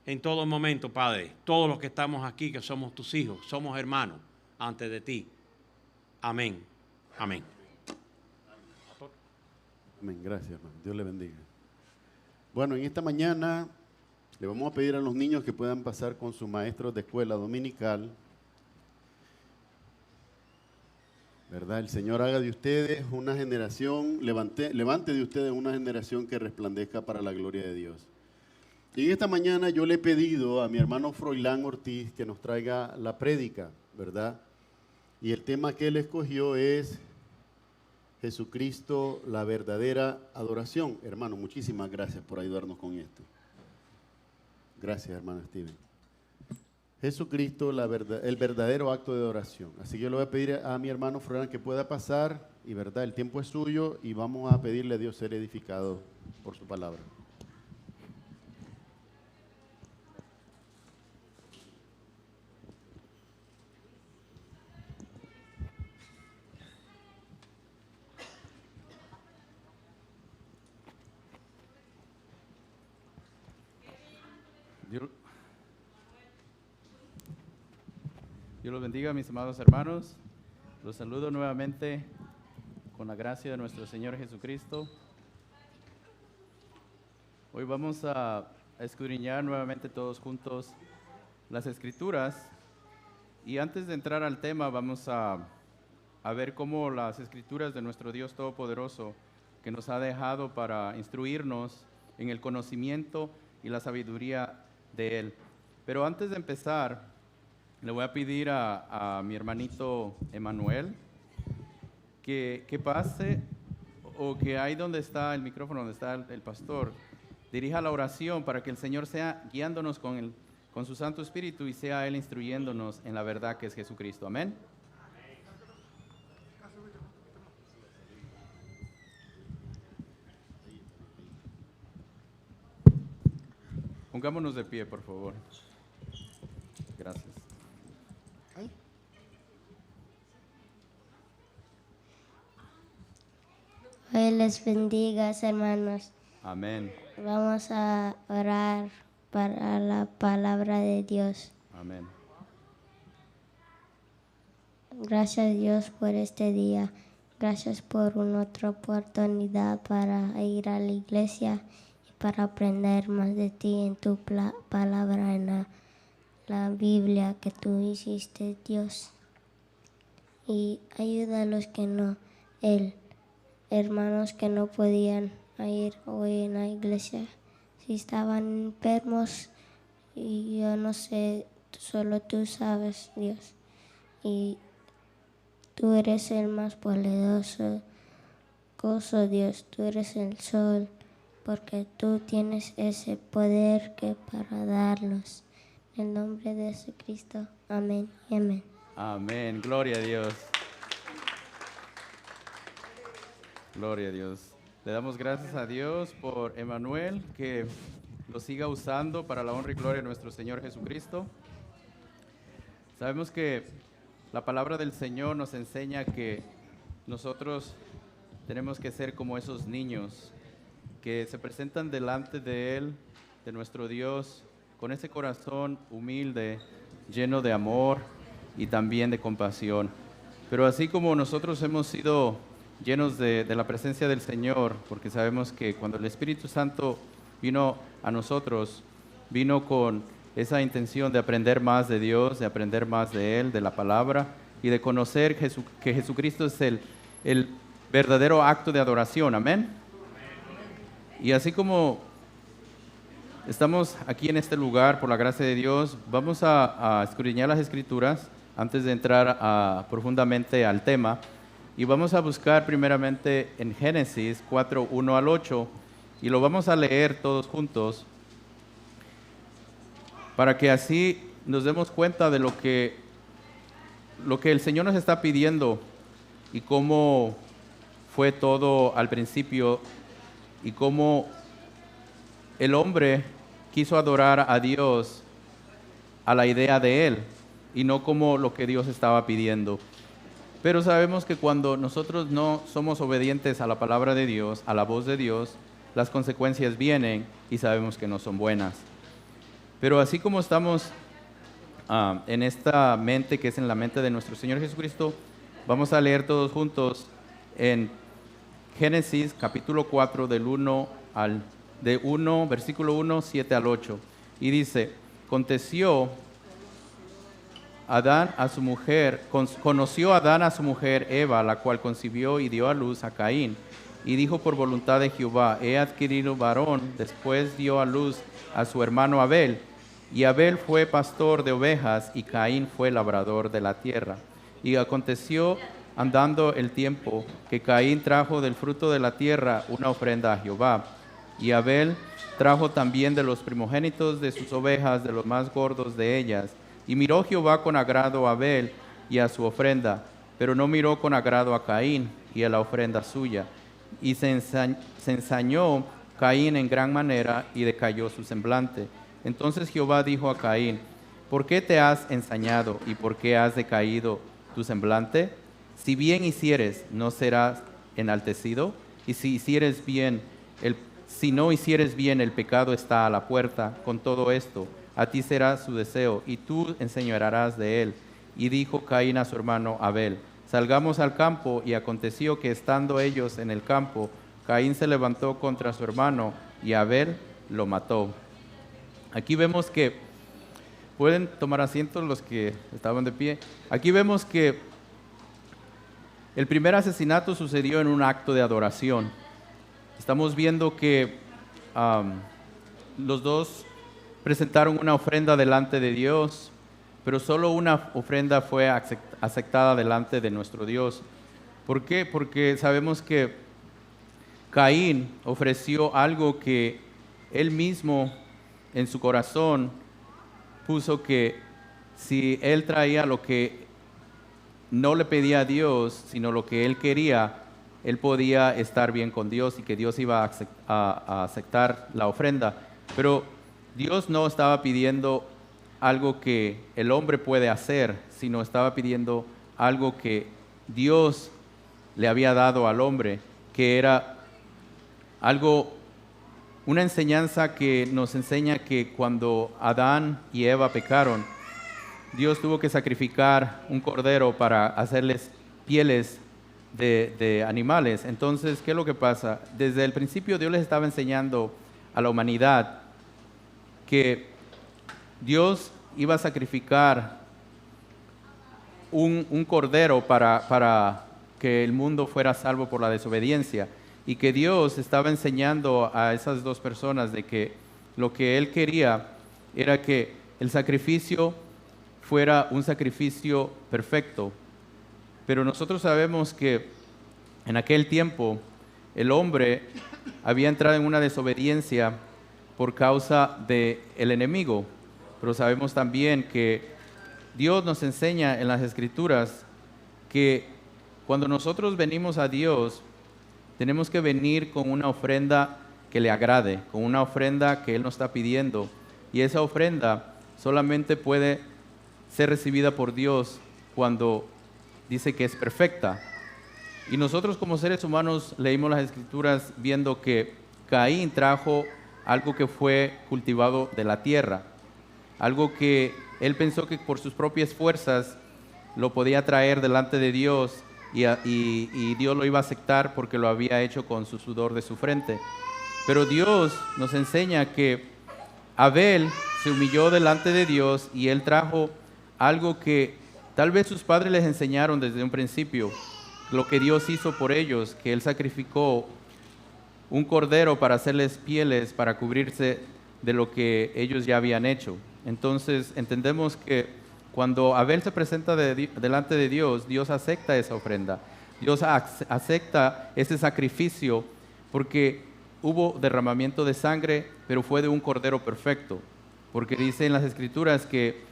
En todo momento, Padre, todos los que estamos aquí, que somos tus hijos, somos hermanos ante de ti. Amén. Amén. Amén. Gracias, hermano. Dios le bendiga. Bueno, en esta mañana le vamos a pedir a los niños que puedan pasar con sus maestros de escuela dominical. ¿Verdad? El Señor haga de ustedes una generación, levante de ustedes una generación que resplandezca para la gloria de Dios. Y en esta mañana yo le he pedido a mi hermano Froilán Ortiz que nos traiga la prédica, ¿verdad? Y el tema que él escogió es Jesucristo, la verdadera adoración. Hermano, muchísimas gracias por ayudarnos con esto. Gracias, hermano Steven. Jesucristo, el verdadero acto de adoración. Así que yo le voy a pedir a mi hermano Froilán que pueda pasar, y verdad, el tiempo es suyo, y vamos a pedirle a Dios ser edificado por su palabra. Dios los bendiga, mis amados hermanos. Los saludo nuevamente con la gracia de nuestro Señor Jesucristo. Hoy vamos a escudriñar nuevamente todos juntos las Escrituras. Y antes de entrar al tema, vamos a ver cómo las Escrituras de nuestro Dios Todopoderoso, que nos ha dejado para instruirnos en el conocimiento y la sabiduría de Él. Pero antes de empezar, le voy a pedir a mi hermanito Emanuel que pase, o que ahí donde está el micrófono, donde está el pastor, dirija la oración para que el Señor sea guiándonos con su Santo Espíritu y sea Él instruyéndonos en la verdad que es Jesucristo. Amén. Pongámonos de pie, por favor. Gracias. Hoy les bendiga, hermanos. Amén. Vamos a orar para la palabra de Dios. Amén. Gracias a Dios por este día Gracias por una otra oportunidad para ir a la iglesia y para aprender más de ti en tu palabra, en la Biblia que tú hiciste, Dios. Y ayuda a los que no, hermanos que no podían ir hoy en la iglesia. Si estaban enfermos, y yo no sé, solo tú sabes, Dios. Y tú eres el más poderoso, Dios. Tú eres el sol, porque tú tienes ese poder que para darnos. En el nombre de Jesucristo. Amén y amén. Amén. Gloria a Dios. Gloria a Dios. Le damos gracias a Dios por Emanuel, que lo siga usando para la honra y gloria de nuestro Señor Jesucristo. Sabemos que la palabra del Señor nos enseña que nosotros tenemos que ser como esos niños que se presentan delante de Él, de nuestro Dios, con ese corazón humilde, lleno de amor y también de compasión. Pero así como nosotros hemos sido llenos de la presencia del Señor, porque sabemos que cuando el Espíritu Santo vino a nosotros, vino con esa intención de aprender más de Dios, de aprender más de Él, de la palabra, y de conocer que Jesucristo es el verdadero acto de adoración. Amén. Y así como estamos aquí en este lugar por la gracia de Dios, vamos a escudriñar las Escrituras antes de entrar profundamente al tema. Y vamos a buscar primeramente en Génesis 4, 1 al 8, y lo vamos a leer todos juntos, para que así nos demos cuenta de lo que el Señor nos está pidiendo y cómo fue todo al principio y cómo el hombre quiso adorar a Dios a la idea de Él y no como lo que Dios estaba pidiendo. Pero sabemos que cuando nosotros no somos obedientes a la palabra de Dios, a la voz de Dios, las consecuencias vienen y sabemos que no son buenas. Pero así como estamos en esta mente que es en la mente de nuestro Señor Jesucristo, vamos a leer todos juntos en Génesis capítulo 4 versículo 1, 7 al 8. Y dice: conoció Adán a su mujer Eva, la cual concibió y dio a luz a Caín. Y dijo por voluntad de Jehová: he adquirido varón. Después dio a luz a su hermano Abel. Y Abel fue pastor de ovejas, y Caín fue labrador de la tierra. Y aconteció, andando el tiempo, que Caín trajo del fruto de la tierra una ofrenda a Jehová. Y Abel trajo también de los primogénitos de sus ovejas, de los más gordos de ellas. Y miró Jehová con agrado a Abel y a su ofrenda, pero no miró con agrado a Caín y a la ofrenda suya. Y se ensañó Caín en gran manera, y decayó su semblante. Entonces Jehová dijo a Caín: ¿por qué te has ensañado y por qué has decaído tu semblante? Si bien hicieres, ¿no serás enaltecido? Y si no hicieres bien, el pecado está a la puerta. Con todo esto, a ti será su deseo, y tú enseñorearás de él. Y dijo Caín a su hermano Abel: salgamos al campo. Y aconteció que, estando ellos en el campo, Caín se levantó contra su hermano, y Abel lo mató. Aquí vemos que, pueden tomar asiento los que estaban de pie. Aquí vemos que el primer asesinato sucedió en un acto de adoración. Estamos viendo que los dos presentaron una ofrenda delante de Dios, pero solo una ofrenda fue aceptada delante de nuestro Dios. ¿Por qué? Porque sabemos que Caín ofreció algo que él mismo en su corazón puso, que si él traía lo que no le pedía a Dios, sino lo que él quería, él podía estar bien con Dios y que Dios iba a aceptar la ofrenda. Pero Dios no estaba pidiendo algo que el hombre puede hacer, sino estaba pidiendo algo que Dios le había dado al hombre, que era una enseñanza que nos enseña que cuando Adán y Eva pecaron, Dios tuvo que sacrificar un cordero para hacerles pieles de animales. Entonces, ¿qué es lo que pasa? Desde el principio Dios les estaba enseñando a la humanidad que Dios iba a sacrificar un cordero para que el mundo fuera salvo por la desobediencia, y que Dios estaba enseñando a esas dos personas de que lo que Él quería era que el sacrificio fuera un sacrificio perfecto. Pero nosotros sabemos que en aquel tiempo el hombre había entrado en una desobediencia por causa del enemigo. Pero sabemos también que Dios nos enseña en las Escrituras que cuando nosotros venimos a Dios, tenemos que venir con una ofrenda que le agrade, con una ofrenda que Él nos está pidiendo. Y esa ofrenda solamente puede ser recibida por Dios cuando dice que es perfecta. Y nosotros como seres humanos leímos las Escrituras viendo que Caín trajo algo que fue cultivado de la tierra, algo que él pensó que por sus propias fuerzas lo podía traer delante de Dios y Dios lo iba a aceptar porque lo había hecho con su sudor de su frente. Pero Dios nos enseña que Abel se humilló delante de Dios y él trajo algo que tal vez sus padres les enseñaron desde un principio, lo que Dios hizo por ellos, que Él sacrificó un cordero para hacerles pieles, para cubrirse de lo que ellos ya habían hecho. Entonces entendemos que cuando Abel se presenta delante de Dios, Dios acepta esa ofrenda, Dios acepta ese sacrificio porque hubo derramamiento de sangre, pero fue de un cordero perfecto, porque dice en las Escrituras que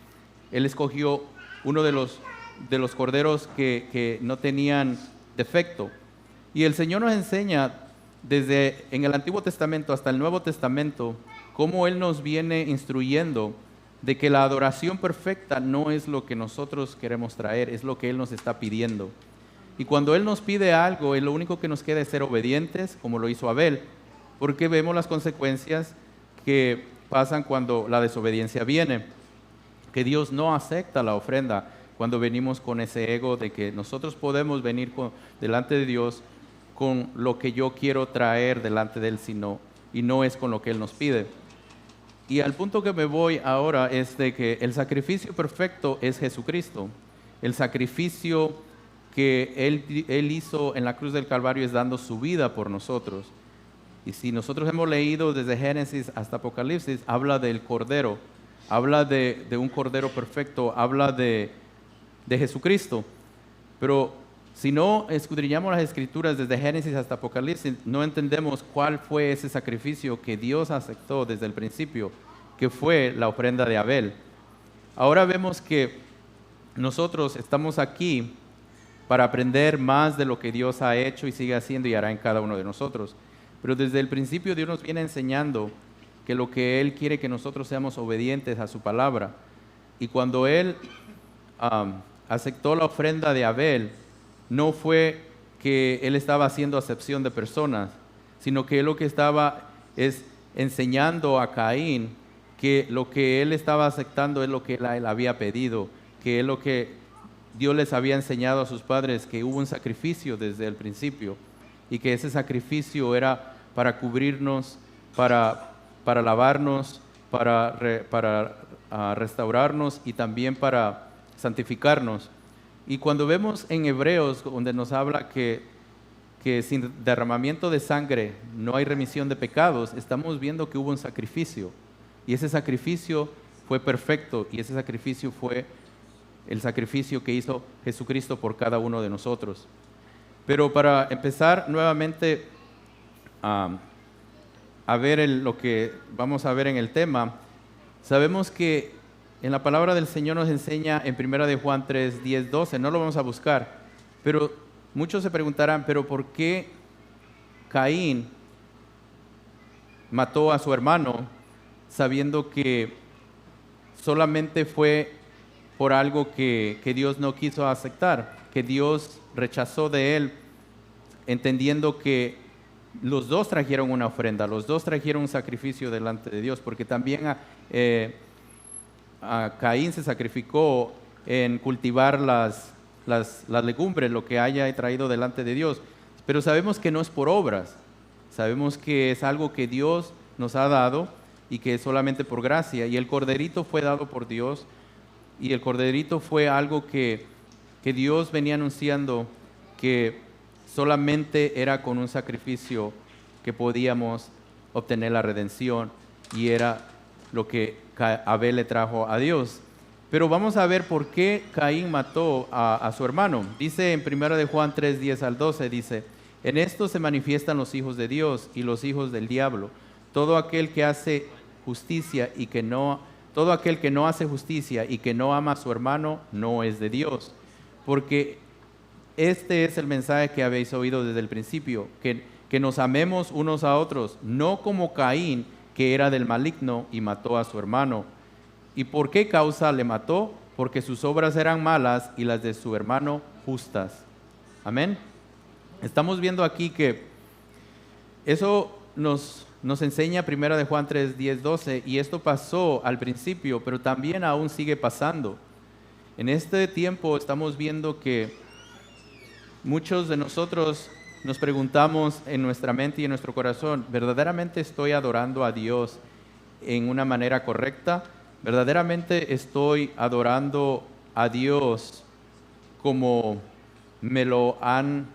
Él escogió uno de los corderos que no tenían defecto. Y el Señor nos enseña desde en el Antiguo Testamento hasta el Nuevo Testamento cómo Él nos viene instruyendo de que la adoración perfecta no es lo que nosotros queremos traer, es lo que Él nos está pidiendo. Y cuando Él nos pide algo, lo único que nos queda es ser obedientes, como lo hizo Abel, porque vemos las consecuencias que pasan cuando la desobediencia viene, que Dios no acepta la ofrenda cuando venimos con ese ego de que nosotros podemos venir delante de Dios con lo que yo quiero traer delante de Él, y no es con lo que Él nos pide. Y al punto que me voy ahora es de que el sacrificio perfecto es Jesucristo. El sacrificio que Él hizo en la cruz del Calvario es dando su vida por nosotros. Y si nosotros hemos leído desde Génesis hasta Apocalipsis, habla del Cordero, habla de un Cordero perfecto, habla de Jesucristo. Pero si no escudriñamos las Escrituras desde Génesis hasta Apocalipsis, no entendemos cuál fue ese sacrificio que Dios aceptó desde el principio, que fue la ofrenda de Abel. Ahora vemos que nosotros estamos aquí para aprender más de lo que Dios ha hecho y sigue haciendo y hará en cada uno de nosotros. Pero desde el principio Dios nos viene enseñando que lo que Él quiere que nosotros seamos obedientes a su palabra. Y cuando Él aceptó la ofrenda de Abel, no fue que Él estaba haciendo acepción de personas, sino que Él lo que estaba es enseñando a Caín que lo que Él estaba aceptando es lo que Él había pedido, que es lo que Dios les había enseñado a sus padres, que hubo un sacrificio desde el principio y que ese sacrificio era para cubrirnos, para lavarnos, para restaurarnos y también para santificarnos. Y cuando vemos en Hebreos, donde nos habla que sin derramamiento de sangre no hay remisión de pecados, estamos viendo que hubo un sacrificio. Y ese sacrificio fue perfecto, y ese sacrificio fue el sacrificio que hizo Jesucristo por cada uno de nosotros. Pero para empezar nuevamente a ver lo que vamos a ver en el tema, sabemos que en la palabra del Señor nos enseña en 1 de Juan 3, 10, 12, no lo vamos a buscar, pero muchos se preguntarán, ¿pero por qué Caín mató a su hermano sabiendo que solamente fue por algo que Dios no quiso aceptar, que Dios rechazó de él, entendiendo que los dos trajeron una ofrenda, los dos trajeron un sacrificio delante de Dios, porque también a Caín se sacrificó en cultivar las las legumbres, lo que haya traído delante de Dios. Pero sabemos que no es por obras, sabemos que es algo que Dios nos ha dado y que es solamente por gracia. Y el corderito fue dado por Dios, y el corderito fue algo que Dios venía anunciando que solamente era con un sacrificio que podíamos obtener la redención, y era lo que Abel le trajo a Dios. Pero vamos a ver por qué Caín mató a su hermano. Dice en 1 de Juan 3, 10 al 12, dice: en esto se manifiestan los hijos de Dios y los hijos del diablo. Todo aquel que hace justicia y que no hace justicia y que no ama a su hermano no es de Dios. Porque este es el mensaje que habéis oído desde el principio, que nos amemos unos a otros, no como Caín, que era del maligno y mató a su hermano. ¿Y por qué causa le mató? Porque sus obras eran malas y las de su hermano justas. Amén. Estamos viendo aquí que eso nos enseña 1 de Juan 3, 10, 12, y esto pasó al principio, pero también aún sigue pasando. En este tiempo estamos viendo que muchos de nosotros nos preguntamos en nuestra mente y en nuestro corazón: ¿verdaderamente estoy adorando a Dios en una manera correcta? ¿Verdaderamente estoy adorando a Dios como me lo han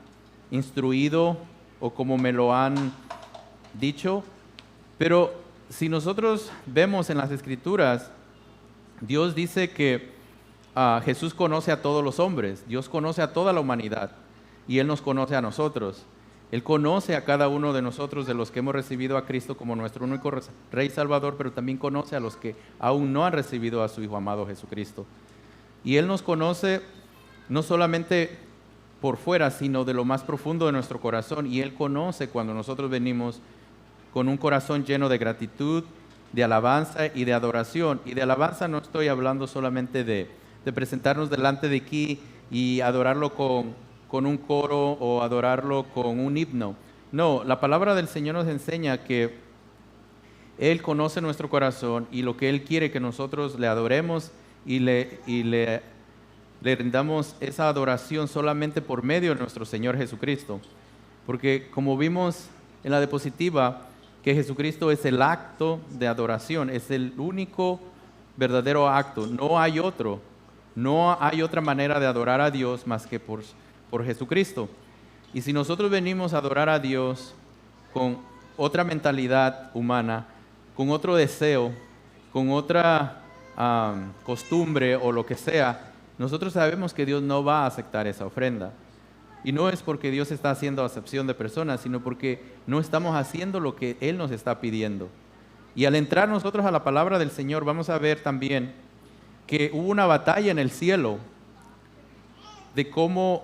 instruido o como me lo han dicho? Pero si nosotros vemos en las Escrituras, Dios dice que Jesús conoce a todos los hombres, Dios conoce a toda la humanidad, y Él nos conoce a nosotros. Él conoce a cada uno de nosotros, de los que hemos recibido a Cristo como nuestro único Rey Salvador, pero también conoce a los que aún no han recibido a su Hijo amado Jesucristo. Y Él nos conoce no solamente por fuera, sino de lo más profundo de nuestro corazón. Y Él conoce cuando nosotros venimos con un corazón lleno de gratitud, de alabanza y de adoración. Y de alabanza no estoy hablando solamente de presentarnos delante de aquí y adorarlo con un coro o adorarlo con un himno. No, la palabra del Señor nos enseña que Él conoce nuestro corazón, y lo que Él quiere que nosotros le adoremos y le rindamos esa adoración solamente por medio de nuestro Señor Jesucristo. Porque como vimos en la diapositiva, que Jesucristo es el acto de adoración, es el único verdadero acto. No hay otro, no hay otra manera de adorar a Dios más que por Jesucristo. Y si nosotros venimos a adorar a Dios con otra mentalidad humana, con otro deseo, con otra costumbre o lo que sea, nosotros sabemos que Dios no va a aceptar esa ofrenda. Y no es porque Dios está haciendo acepción de personas, sino porque no estamos haciendo lo que Él nos está pidiendo. Y al entrar nosotros a la palabra del Señor, vamos a ver también que hubo una batalla en el cielo, de cómo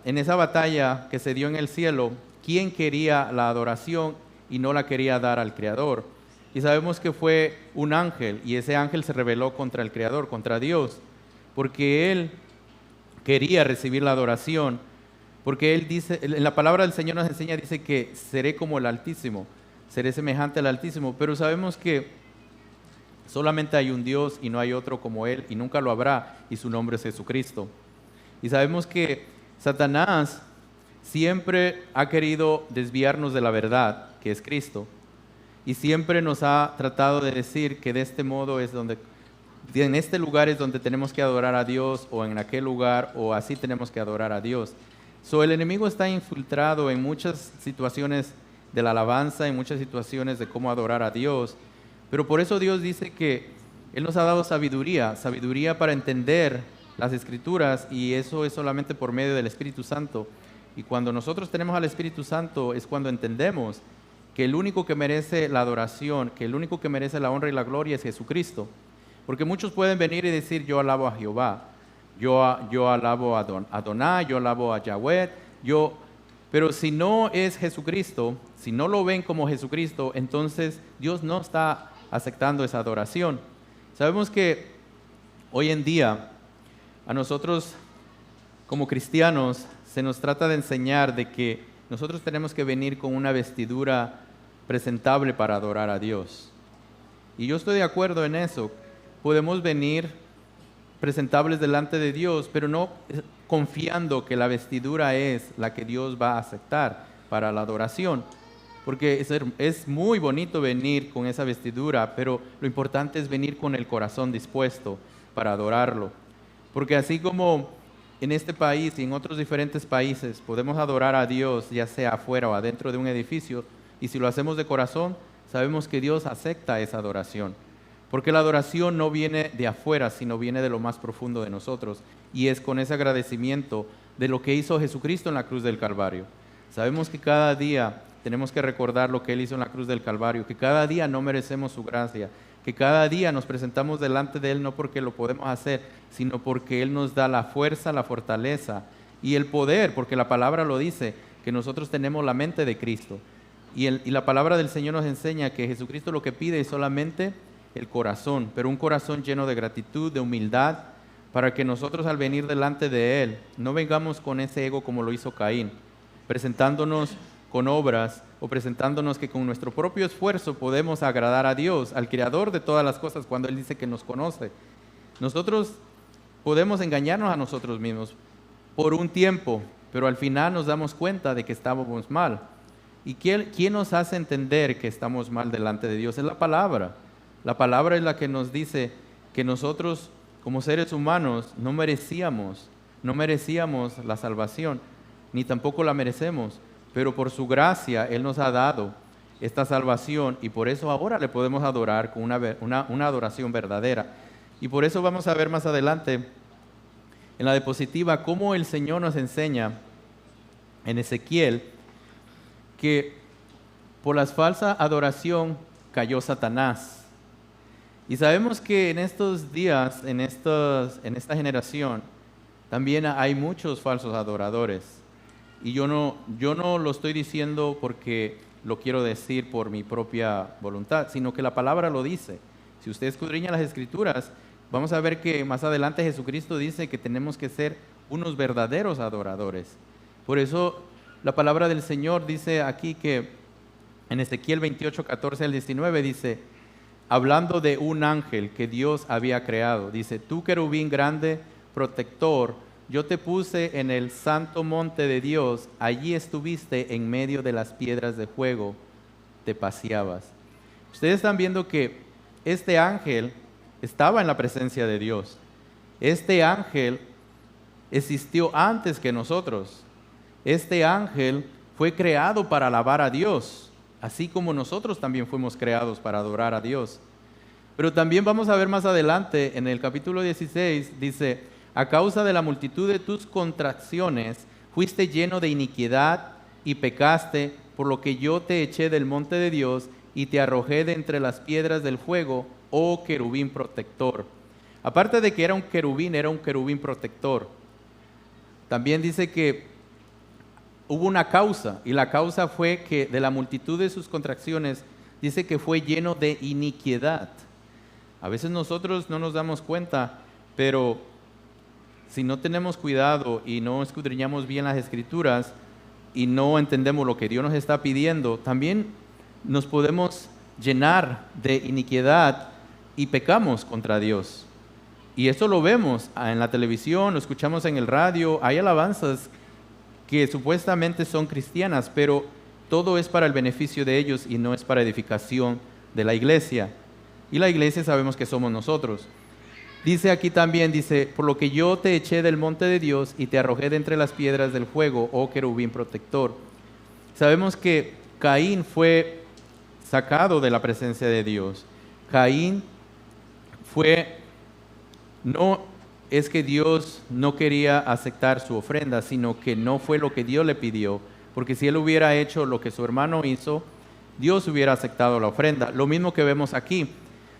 en esa batalla que se dio en el cielo, quién quería la adoración y no la quería dar al Creador. Y sabemos que fue un ángel, y ese ángel se rebeló contra el Creador, contra Dios, porque él quería recibir la adoración, porque él dice, en la palabra del Señor nos enseña, dice que seré como el Altísimo, seré semejante al Altísimo, pero sabemos que solamente hay un Dios y no hay otro como Él, y nunca lo habrá, y su nombre es Jesucristo. Y sabemos que Satanás siempre ha querido desviarnos de la verdad, que es Cristo, y siempre nos ha tratado de decir que de este modo es donde, en este lugar es donde tenemos que adorar a Dios, o en aquel lugar, o así tenemos que adorar a Dios. El enemigo está infiltrado en muchas situaciones de la alabanza, en muchas situaciones de cómo adorar a Dios, pero por eso Dios dice que Él nos ha dado sabiduría para entender las Escrituras, y eso es solamente por medio del Espíritu Santo. Y cuando nosotros tenemos al Espíritu Santo es cuando entendemos que el único que merece la adoración, que el único que merece la honra y la gloria es Jesucristo. Porque muchos pueden venir y decir: yo alabo a Jehová, yo alabo a Adonai, yo alabo a Yahweh, pero si no es Jesucristo, si no lo ven como Jesucristo, entonces Dios no está aceptando esa adoración. Sabemos que hoy en día a nosotros como cristianos se nos trata de enseñar de que nosotros tenemos que venir con una vestidura presentable para adorar a Dios. Y yo estoy de acuerdo en eso. Podemos venir presentables delante de Dios, pero no confiando que la vestidura es la que Dios va a aceptar para la adoración. Porque es muy bonito venir con esa vestidura, pero lo importante es venir con el corazón dispuesto para adorarlo. Porque así como en este país y en otros diferentes países podemos adorar a Dios, ya sea afuera o adentro de un edificio, y si lo hacemos de corazón, sabemos que Dios acepta esa adoración. Porque la adoración no viene de afuera, sino viene de lo más profundo de nosotros. Y es con ese agradecimiento de lo que hizo Jesucristo en la cruz del Calvario. Sabemos que cada día tenemos que recordar lo que Él hizo en la cruz del Calvario, que cada día no merecemos su gracia, que cada día nos presentamos delante de Él no porque lo podemos hacer, sino porque Él nos da la fuerza, la fortaleza y el poder, porque la palabra lo dice, que nosotros tenemos la mente de Cristo. Y la palabra del Señor nos enseña que Jesucristo lo que pide es solamente el corazón, pero un corazón lleno de gratitud, de humildad, para que nosotros al venir delante de Él no vengamos con ese ego como lo hizo Caín, presentándonos con obras o presentándonos que con nuestro propio esfuerzo podemos agradar a Dios, al Creador de todas las cosas, cuando Él dice que nos conoce. Nosotros podemos engañarnos a nosotros mismos por un tiempo, pero al final nos damos cuenta de que estábamos mal. ¿Y quién nos hace entender que estamos mal delante de Dios? Es la palabra. La palabra es la que nos dice que nosotros como seres humanos no merecíamos la salvación, ni tampoco la merecemos. Pero por su gracia Él nos ha dado esta salvación y por eso ahora le podemos adorar con una adoración verdadera. Y por eso vamos a ver más adelante en la diapositiva cómo el Señor nos enseña en Ezequiel que por la falsa adoración cayó Satanás. Y sabemos que en estos días, en esta generación, también hay muchos falsos adoradores. Y yo no lo estoy diciendo porque lo quiero decir por mi propia voluntad, sino que la palabra lo dice. Si usted escudriña las Escrituras, vamos a ver que más adelante Jesucristo dice que tenemos que ser unos verdaderos adoradores. Por eso la palabra del Señor dice aquí que en Ezequiel 28, 14 al 19 dice, hablando de un ángel que Dios había creado, dice, tú querubín grande, protector, yo te puse en el santo monte de Dios, allí estuviste en medio de las piedras de fuego, te paseabas. Ustedes están viendo que este ángel estaba en la presencia de Dios. Este ángel existió antes que nosotros. Este ángel fue creado para alabar a Dios, así como nosotros también fuimos creados para adorar a Dios. Pero también vamos a ver más adelante, en el capítulo 16, dice, a causa de la multitud de tus contracciones, fuiste lleno de iniquidad y pecaste, por lo que yo te eché del monte de Dios y te arrojé de entre las piedras del fuego, oh querubín protector. Aparte de que era un querubín protector. También dice que hubo una causa, y la causa fue que de la multitud de sus contracciones, dice que fue lleno de iniquidad. A veces nosotros no nos damos cuenta, pero si no tenemos cuidado y no escudriñamos bien las Escrituras y no entendemos lo que Dios nos está pidiendo, también nos podemos llenar de iniquidad y pecamos contra Dios. Y esto lo vemos en la televisión, lo escuchamos en el radio, hay alabanzas que supuestamente son cristianas, pero todo es para el beneficio de ellos y no es para edificación de la iglesia. Y la iglesia sabemos que somos nosotros. Dice aquí también, dice, por lo que yo te eché del monte de Dios y te arrojé de entre las piedras del fuego, oh querubín protector. Sabemos que Caín fue sacado de la presencia de Dios. Caín no es que Dios no quería aceptar su ofrenda, sino que no fue lo que Dios le pidió, porque si él hubiera hecho lo que su hermano hizo, Dios hubiera aceptado la ofrenda. Lo mismo que vemos aquí.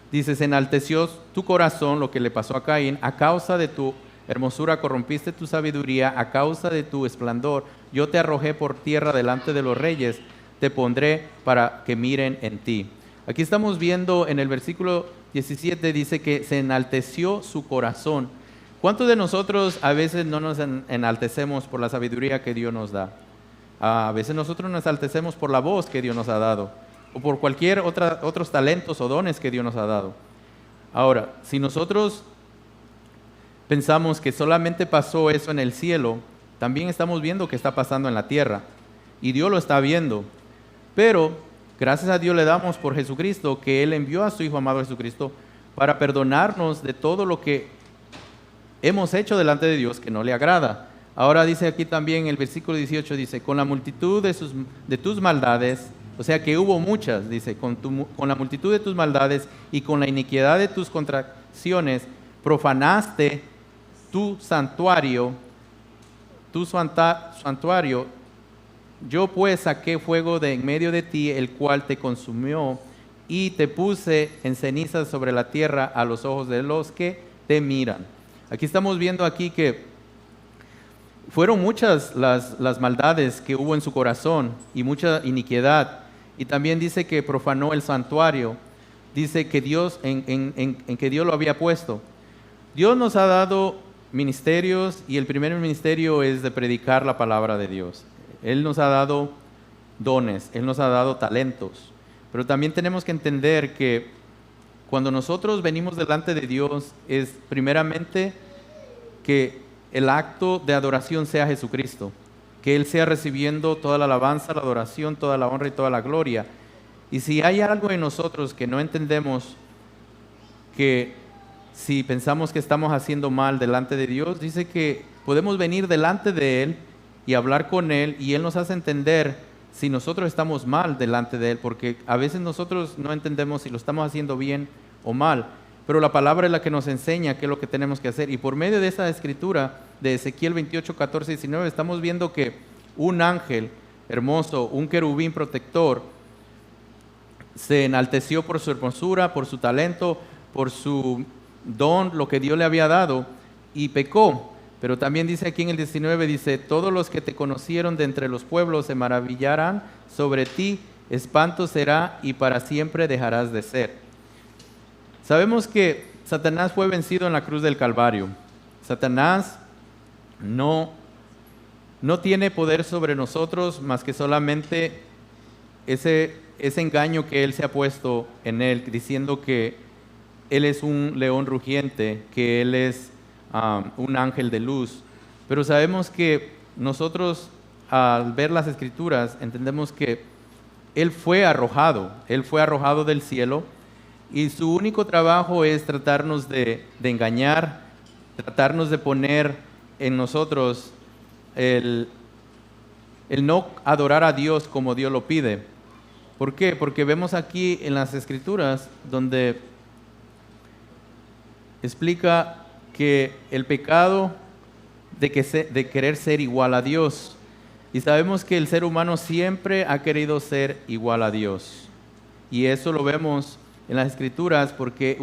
Dice, se enalteció tu corazón, lo que le pasó a Caín, a causa de tu hermosura corrompiste tu sabiduría, a causa de tu esplendor, yo te arrojé por tierra delante de los reyes, te pondré para que miren en ti. Aquí estamos viendo en el versículo 17, dice que se enalteció su corazón. ¿Cuántos de nosotros a veces no nos enaltecemos por la sabiduría que Dios nos da? A veces nosotros nos enaltecemos por la voz que Dios nos ha dado, o por cualquier otros talentos o dones que Dios nos ha dado. Ahora, si nosotros pensamos que solamente pasó eso en el cielo, también estamos viendo que está pasando en la tierra. Y Dios lo está viendo. Pero gracias a Dios le damos por Jesucristo, que Él envió a su Hijo amado Jesucristo para perdonarnos de todo lo que hemos hecho delante de Dios que no le agrada. Ahora dice aquí también el versículo 18, dice, con la multitud de tus maldades, o sea que hubo muchas, dice, con la multitud de tus maldades y con la iniquidad de tus contracciones, profanaste tu santuario, yo pues saqué fuego de en medio de ti, el cual te consumió, y te puse en cenizas sobre la tierra a los ojos de los que te miran. Aquí estamos viendo aquí que fueron muchas las maldades que hubo en su corazón y mucha iniquidad. Y también dice que profanó el santuario. Dice que Dios, en que Dios lo había puesto. Dios nos ha dado ministerios y el primer ministerio es de predicar la palabra de Dios. Él nos ha dado dones, Él nos ha dado talentos. Pero también tenemos que entender que cuando nosotros venimos delante de Dios es primeramente que el acto de adoración sea Jesucristo, que Él sea recibiendo toda la alabanza, la adoración, toda la honra y toda la gloria. Y si hay algo en nosotros que no entendemos, que si pensamos que estamos haciendo mal delante de Dios, dice que podemos venir delante de Él y hablar con Él, y Él nos hace entender si nosotros estamos mal delante de Él, porque a veces nosotros no entendemos si lo estamos haciendo bien o mal, pero la palabra es la que nos enseña qué es lo que tenemos que hacer. Y por medio de esa escritura de Ezequiel 28, 14 y 19, estamos viendo que un ángel hermoso, un querubín protector, se enalteció por su hermosura, por su talento, por su don, lo que Dios le había dado, y pecó. Pero también dice aquí en el 19, dice, todos los que te conocieron de entre los pueblos se maravillarán sobre ti, espanto será y para siempre dejarás de ser. Sabemos que Satanás fue vencido en la cruz del Calvario. Satanás no tiene poder sobre nosotros más que solamente ese engaño que él se ha puesto en él, diciendo que él es un león rugiente, que él es un ángel de luz. Pero sabemos que nosotros al ver las escrituras entendemos que él fue arrojado del cielo, y su único trabajo es tratarnos de engañar, tratarnos de poner en nosotros el no adorar a Dios como Dios lo pide. ¿Por qué? Porque vemos aquí en las escrituras donde explica que el pecado de querer ser igual a Dios, y sabemos que el ser humano siempre ha querido ser igual a Dios, y eso lo vemos en las escrituras porque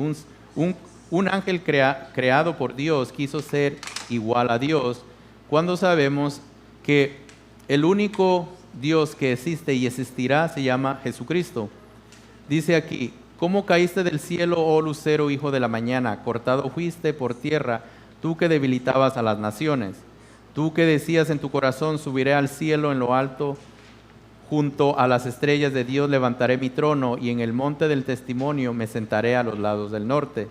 un ángel creado por Dios quiso ser igual a Dios, cuando sabemos que el único Dios que existe y existirá se llama Jesucristo. Dice aquí, ¿cómo caíste del cielo, oh lucero, hijo de la mañana? Cortado fuiste por tierra, tú que debilitabas a las naciones. Tú que decías en tu corazón, subiré al cielo en lo alto, junto a las estrellas de Dios levantaré mi trono, y en el monte del testimonio me sentaré a los lados del norte.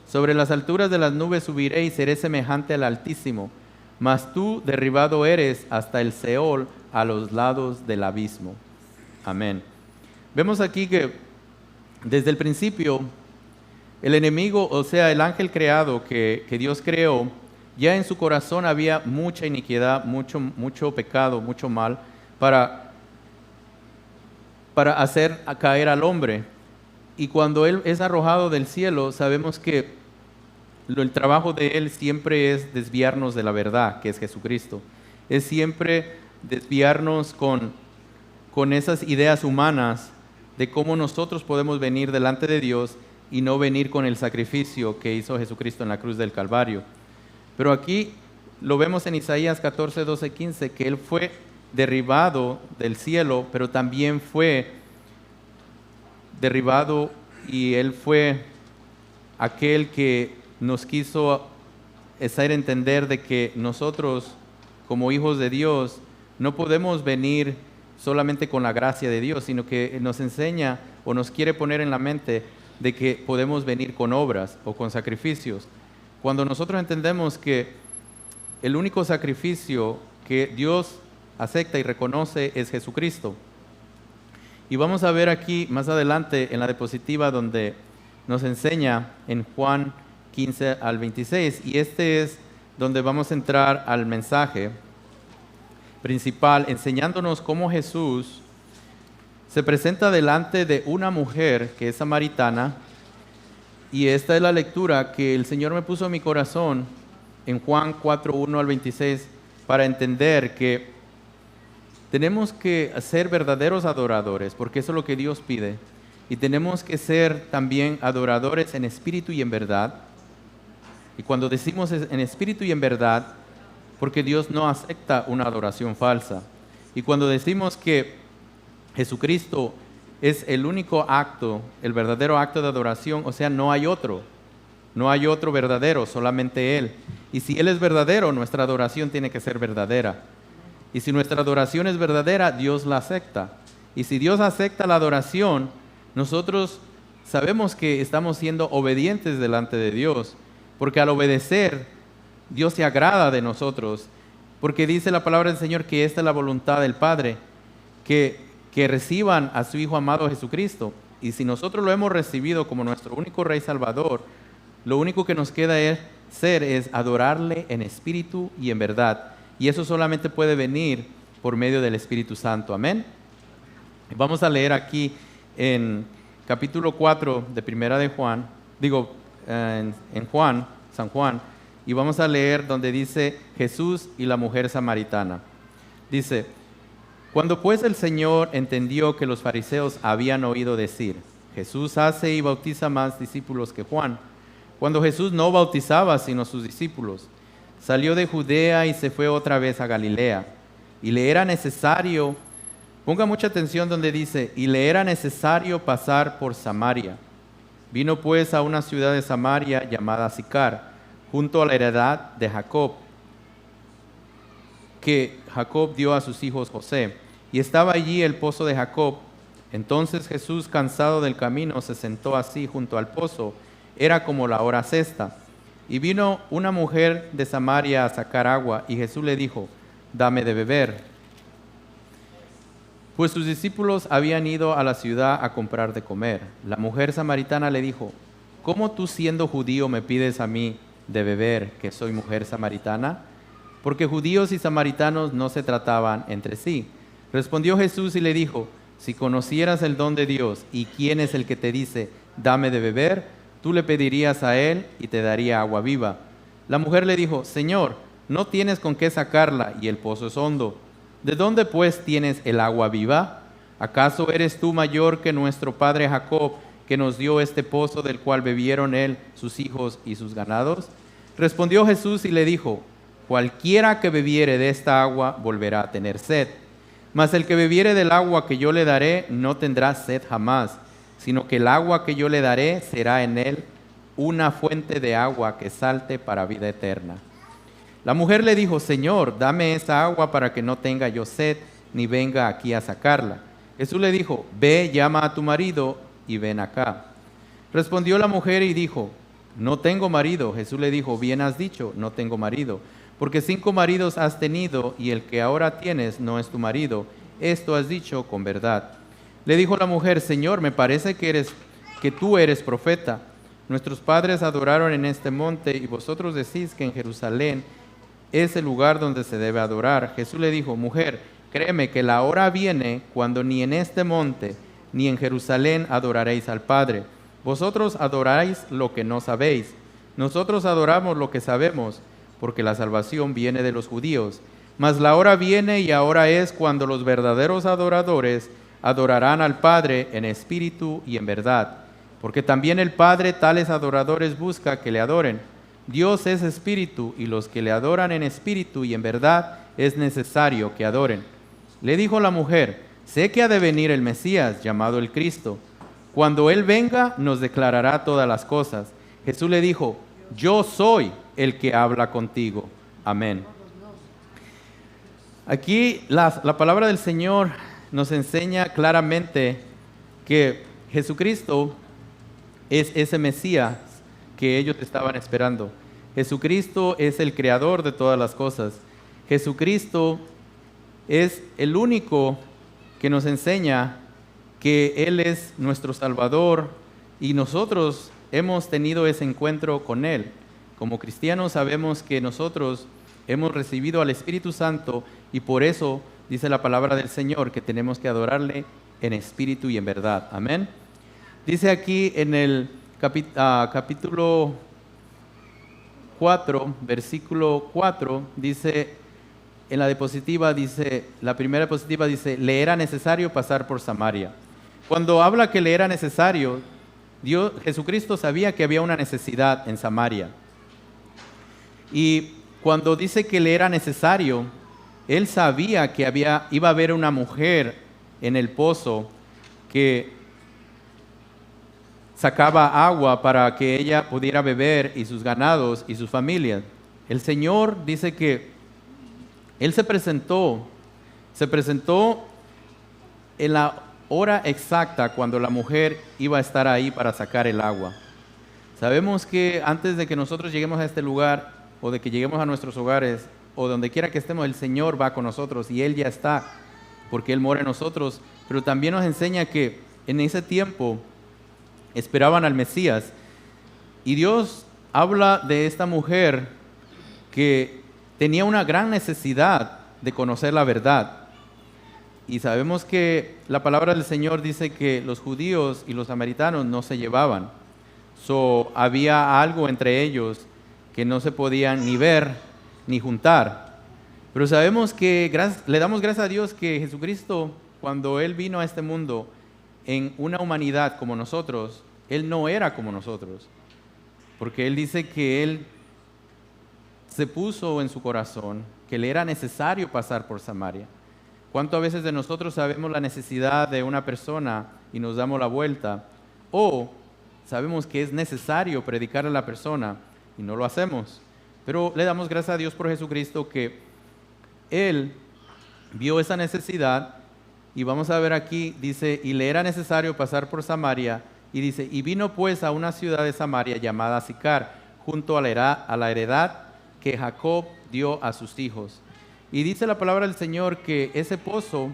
Sobre las alturas de las nubes subiré y seré semejante al Altísimo. Mas tú derribado eres hasta el Seol, a los lados del abismo. Amén. Vemos aquí que desde el principio el enemigo, o sea, el ángel creado que Dios creó, ya en su corazón había mucha iniquidad, mucho pecado, mucho mal, para hacer caer al hombre. Y cuando él es arrojado del cielo, sabemos que el trabajo de él siempre es desviarnos de la verdad, que es Jesucristo. Es siempre desviarnos con esas ideas humanas de cómo nosotros podemos venir delante de Dios y no venir con el sacrificio que hizo Jesucristo en la cruz del Calvario. Pero aquí lo vemos en Isaías 14, 12, 15, que él fue derribado del cielo, pero también fue derribado, y él fue aquel que nos quiso hacer entender de que nosotros como hijos de Dios no podemos venir solamente con la gracia de Dios, sino que nos enseña o nos quiere poner en la mente de que podemos venir con obras o con sacrificios. cuando nosotros entendemos que el único sacrificio que Dios acepta y reconoce es Jesucristo. Y vamos a ver aquí más adelante en la diapositiva donde nos enseña en Juan 15 al 26, y este es donde vamos a entrar al mensaje principal, enseñándonos cómo Jesús se presenta delante de una mujer que es samaritana, y esta es la lectura que el Señor me puso en mi corazón en Juan 4, 1 al 26, para entender que tenemos que ser verdaderos adoradores, porque eso es lo que Dios pide, y tenemos que ser también adoradores en espíritu y en verdad. Y cuando decimos en espíritu y en verdad, porque Dios no acepta una adoración falsa. Y cuando decimos que Jesucristo es el único acto, el verdadero acto de adoración, o sea, no hay otro verdadero, solamente Él. Y si Él es verdadero, nuestra adoración tiene que ser verdadera. Y si nuestra adoración es verdadera, Dios la acepta. Y si Dios acepta la adoración, nosotros sabemos que estamos siendo obedientes delante de Dios, porque al obedecer, Dios se agrada de nosotros, porque dice la palabra del Señor que esta es la voluntad del Padre, que reciban a su Hijo amado Jesucristo. Y si nosotros lo hemos recibido como nuestro único Rey Salvador, lo único que nos queda es adorarle en espíritu y en verdad. Y eso solamente puede venir por medio del Espíritu Santo. Amén. Vamos a leer aquí en capítulo 4 de Primera de Juan, en San Juan, y vamos a leer donde dice Jesús y la mujer samaritana. Dice: cuando pues el Señor entendió que los fariseos habían oído decir, Jesús hace y bautiza más discípulos que Juan, cuando Jesús no bautizaba sino sus discípulos, salió de Judea y se fue otra vez a Galilea, y le era necesario, ponga mucha atención donde dice, y le era necesario pasar por Samaria. Vino pues a una ciudad de Samaria llamada Sicar, junto a la heredad de Jacob, que Jacob dio a sus hijos José, y estaba allí el pozo de Jacob. Entonces Jesús, cansado del camino, se sentó así junto al pozo. Era como la hora sexta. Y vino una mujer de Samaria a sacar agua, y Jesús le dijo, dame de beber. Pues sus discípulos habían ido a la ciudad a comprar de comer. La mujer samaritana le dijo, ¿cómo tú siendo judío me pides a mí de beber, que soy mujer samaritana? Porque judíos y samaritanos no se trataban entre sí. Respondió Jesús y le dijo, si conocieras el don de Dios y quién es el que te dice, dame de beber, tú le pedirías a él y te daría agua viva. La mujer le dijo, Señor, no tienes con qué sacarla y el pozo es hondo. ¿De dónde pues tienes el agua viva? ¿Acaso eres tú mayor que nuestro padre Jacob, que nos dio este pozo del cual bebieron él, sus hijos y sus ganados? Respondió Jesús y le dijo, cualquiera que bebiere de esta agua volverá a tener sed. Mas el que bebiere del agua que yo le daré no tendrá sed jamás, sino que el agua que yo le daré será en él una fuente de agua que salte para vida eterna. La mujer le dijo, Señor, dame esa agua para que no tenga yo sed, ni venga aquí a sacarla. Jesús le dijo, ve, llama a tu marido y ven acá. Respondió la mujer y dijo, no tengo marido. Jesús le dijo, bien has dicho, no tengo marido, porque 5 maridos has tenido y el que ahora tienes no es tu marido. Esto has dicho con verdad. Le dijo la mujer, Señor, me parece que tú eres profeta. Nuestros padres adoraron en este monte y vosotros decís que en Jerusalén es el lugar donde se debe adorar. Jesús le dijo, mujer, créeme que la hora viene cuando ni en este monte ni en Jerusalén adoraréis al Padre. Vosotros adoráis lo que no sabéis. Nosotros adoramos lo que sabemos, porque la salvación viene de los judíos. Mas la hora viene y ahora es cuando los verdaderos adoradores adorarán al Padre en espíritu y en verdad. Porque también el Padre tales adoradores busca que le adoren. Dios es espíritu, y los que le adoran en espíritu y en verdad es necesario que adoren. Le dijo la mujer, sé que ha de venir el Mesías, llamado el Cristo. Cuando Él venga, nos declarará todas las cosas. Jesús le dijo, yo soy el que habla contigo. Amén. Aquí la palabra del Señor nos enseña claramente que Jesucristo es ese Mesías que ellos estaban esperando. Jesucristo es el creador de todas las cosas. Jesucristo es el único que nos enseña que Él es nuestro Salvador y nosotros hemos tenido ese encuentro con Él. Como cristianos sabemos que nosotros hemos recibido al Espíritu Santo y por eso dice la palabra del Señor que tenemos que adorarle en espíritu y en verdad. Amén. Dice aquí en el capítulo 4, versículo 4, dice, en la diapositiva dice, la primera diapositiva dice, le era necesario pasar por Samaria. Cuando habla que le era necesario, Jesucristo sabía que había una necesidad en Samaria. Y cuando dice que le era necesario, Él sabía que iba a haber una mujer en el pozo que sacaba agua para que ella pudiera beber y sus ganados y sus familias. El Señor dice que Él se presentó en la hora exacta cuando la mujer iba a estar ahí para sacar el agua. Sabemos que antes de que nosotros lleguemos a este lugar o de que lleguemos a nuestros hogares o donde quiera que estemos, el Señor va con nosotros y Él ya está porque Él mora en nosotros, pero también nos enseña que en ese tiempo esperaban al Mesías. Y Dios habla de esta mujer que tenía una gran necesidad de conocer la verdad. Y sabemos que la palabra del Señor dice que los judíos y los samaritanos no se llevaban. Había algo entre ellos que no se podían ni ver ni juntar. Pero sabemos que le damos gracias a Dios que Jesucristo, cuando Él vino a este mundo, en una humanidad como nosotros, Él no era como nosotros, porque Él dice que Él se puso en su corazón que le era necesario pasar por Samaria. ¿Cuántas veces de nosotros sabemos la necesidad de una persona y nos damos la vuelta? O sabemos que es necesario predicarle a la persona y no lo hacemos. Pero le damos gracias a Dios por Jesucristo que Él vio esa necesidad. Y vamos a ver aquí, dice, y le era necesario pasar por Samaria, y dice, y vino pues a una ciudad de Samaria llamada Sicar, junto a la heredad que Jacob dio a sus hijos. Y dice la palabra del Señor que ese pozo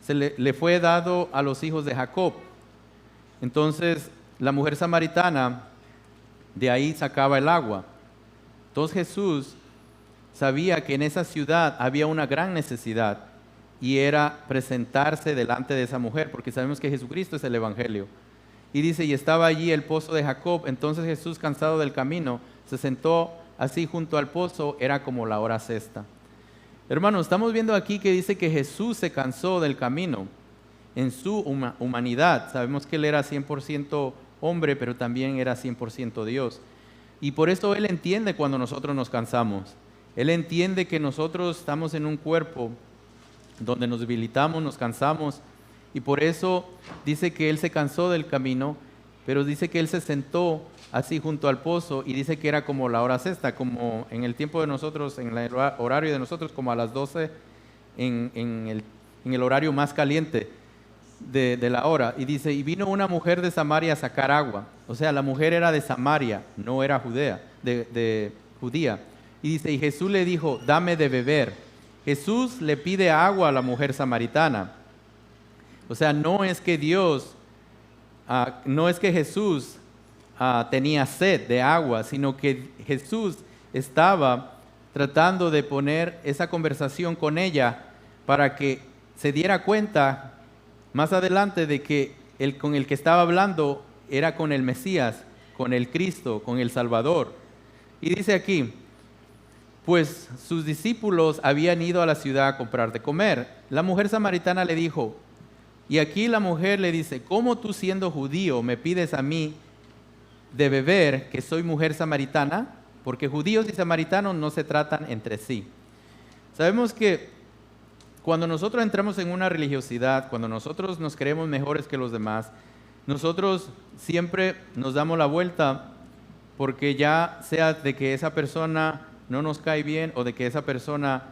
le fue dado a los hijos de Jacob. Entonces, la mujer samaritana de ahí sacaba el agua. Entonces Jesús sabía que en esa ciudad había una gran necesidad, y era presentarse delante de esa mujer, porque sabemos que Jesucristo es el Evangelio. Y dice, y estaba allí el pozo de Jacob. Entonces Jesús, cansado del camino, se sentó así junto al pozo, era como la hora sexta. Hermanos, estamos viendo aquí que dice que Jesús se cansó del camino en su humanidad. Sabemos que Él era 100% hombre, pero también era 100% Dios. Y por eso Él entiende cuando nosotros nos cansamos. Él entiende que nosotros estamos en un cuerpo donde nos debilitamos, nos cansamos, y por eso dice que Él se cansó del camino, pero dice que Él se sentó así junto al pozo, y dice que era como la hora sexta, como en el tiempo de nosotros, en el horario de nosotros, como a las 12, en el horario más caliente de la hora. Y dice, y vino una mujer de Samaria a sacar agua. O sea, la mujer era de Samaria, no era judía. Y dice, y Jesús le dijo, dame de beber. Jesús le pide agua a la mujer samaritana. O sea, no es que Jesús tenía sed de agua, sino que Jesús estaba tratando de poner esa conversación con ella para que se diera cuenta más adelante de que con el que estaba hablando era con el Mesías, con el Cristo, con el Salvador. Y dice aquí, pues sus discípulos habían ido a la ciudad a comprar de comer. La mujer samaritana le dijo, y aquí la mujer le dice, ¿cómo tú siendo judío me pides a mí de beber que soy mujer samaritana? Porque judíos y samaritanos no se tratan entre sí. Sabemos que cuando nosotros entramos en una religiosidad, cuando nosotros nos creemos mejores que los demás, nosotros siempre nos damos la vuelta porque ya sea de que esa persona no nos cae bien o de que esa persona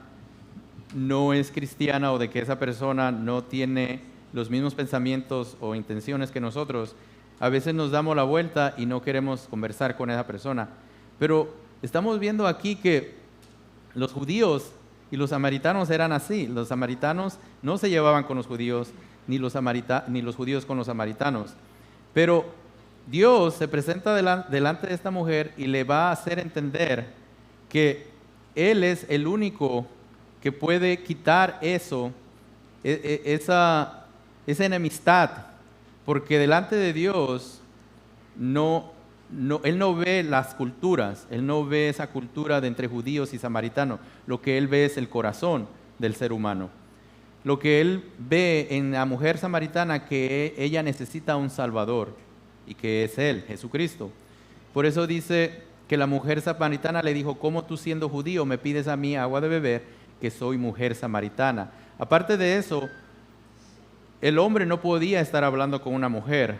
no es cristiana o de que esa persona no tiene los mismos pensamientos o intenciones que nosotros, a veces nos damos la vuelta y no queremos conversar con esa persona. Pero estamos viendo aquí que los judíos y los samaritanos eran así. Los samaritanos no se llevaban con los judíos, ni los judíos con los samaritanos. Pero Dios se presenta delante de esta mujer y le va a hacer entender que Él es el único que puede quitar esa enemistad, porque delante de Dios Él no ve las culturas, Él no ve esa cultura de entre judíos y samaritanos. Lo que Él ve es el corazón del ser humano. Lo que Él ve en la mujer samaritana, que ella necesita un Salvador, y que es Él, Jesucristo. Por eso dice que la mujer samaritana le dijo: ¿cómo tú, siendo judío, me pides a mí agua de beber, que soy mujer samaritana? Aparte de eso, el hombre no podía estar hablando con una mujer.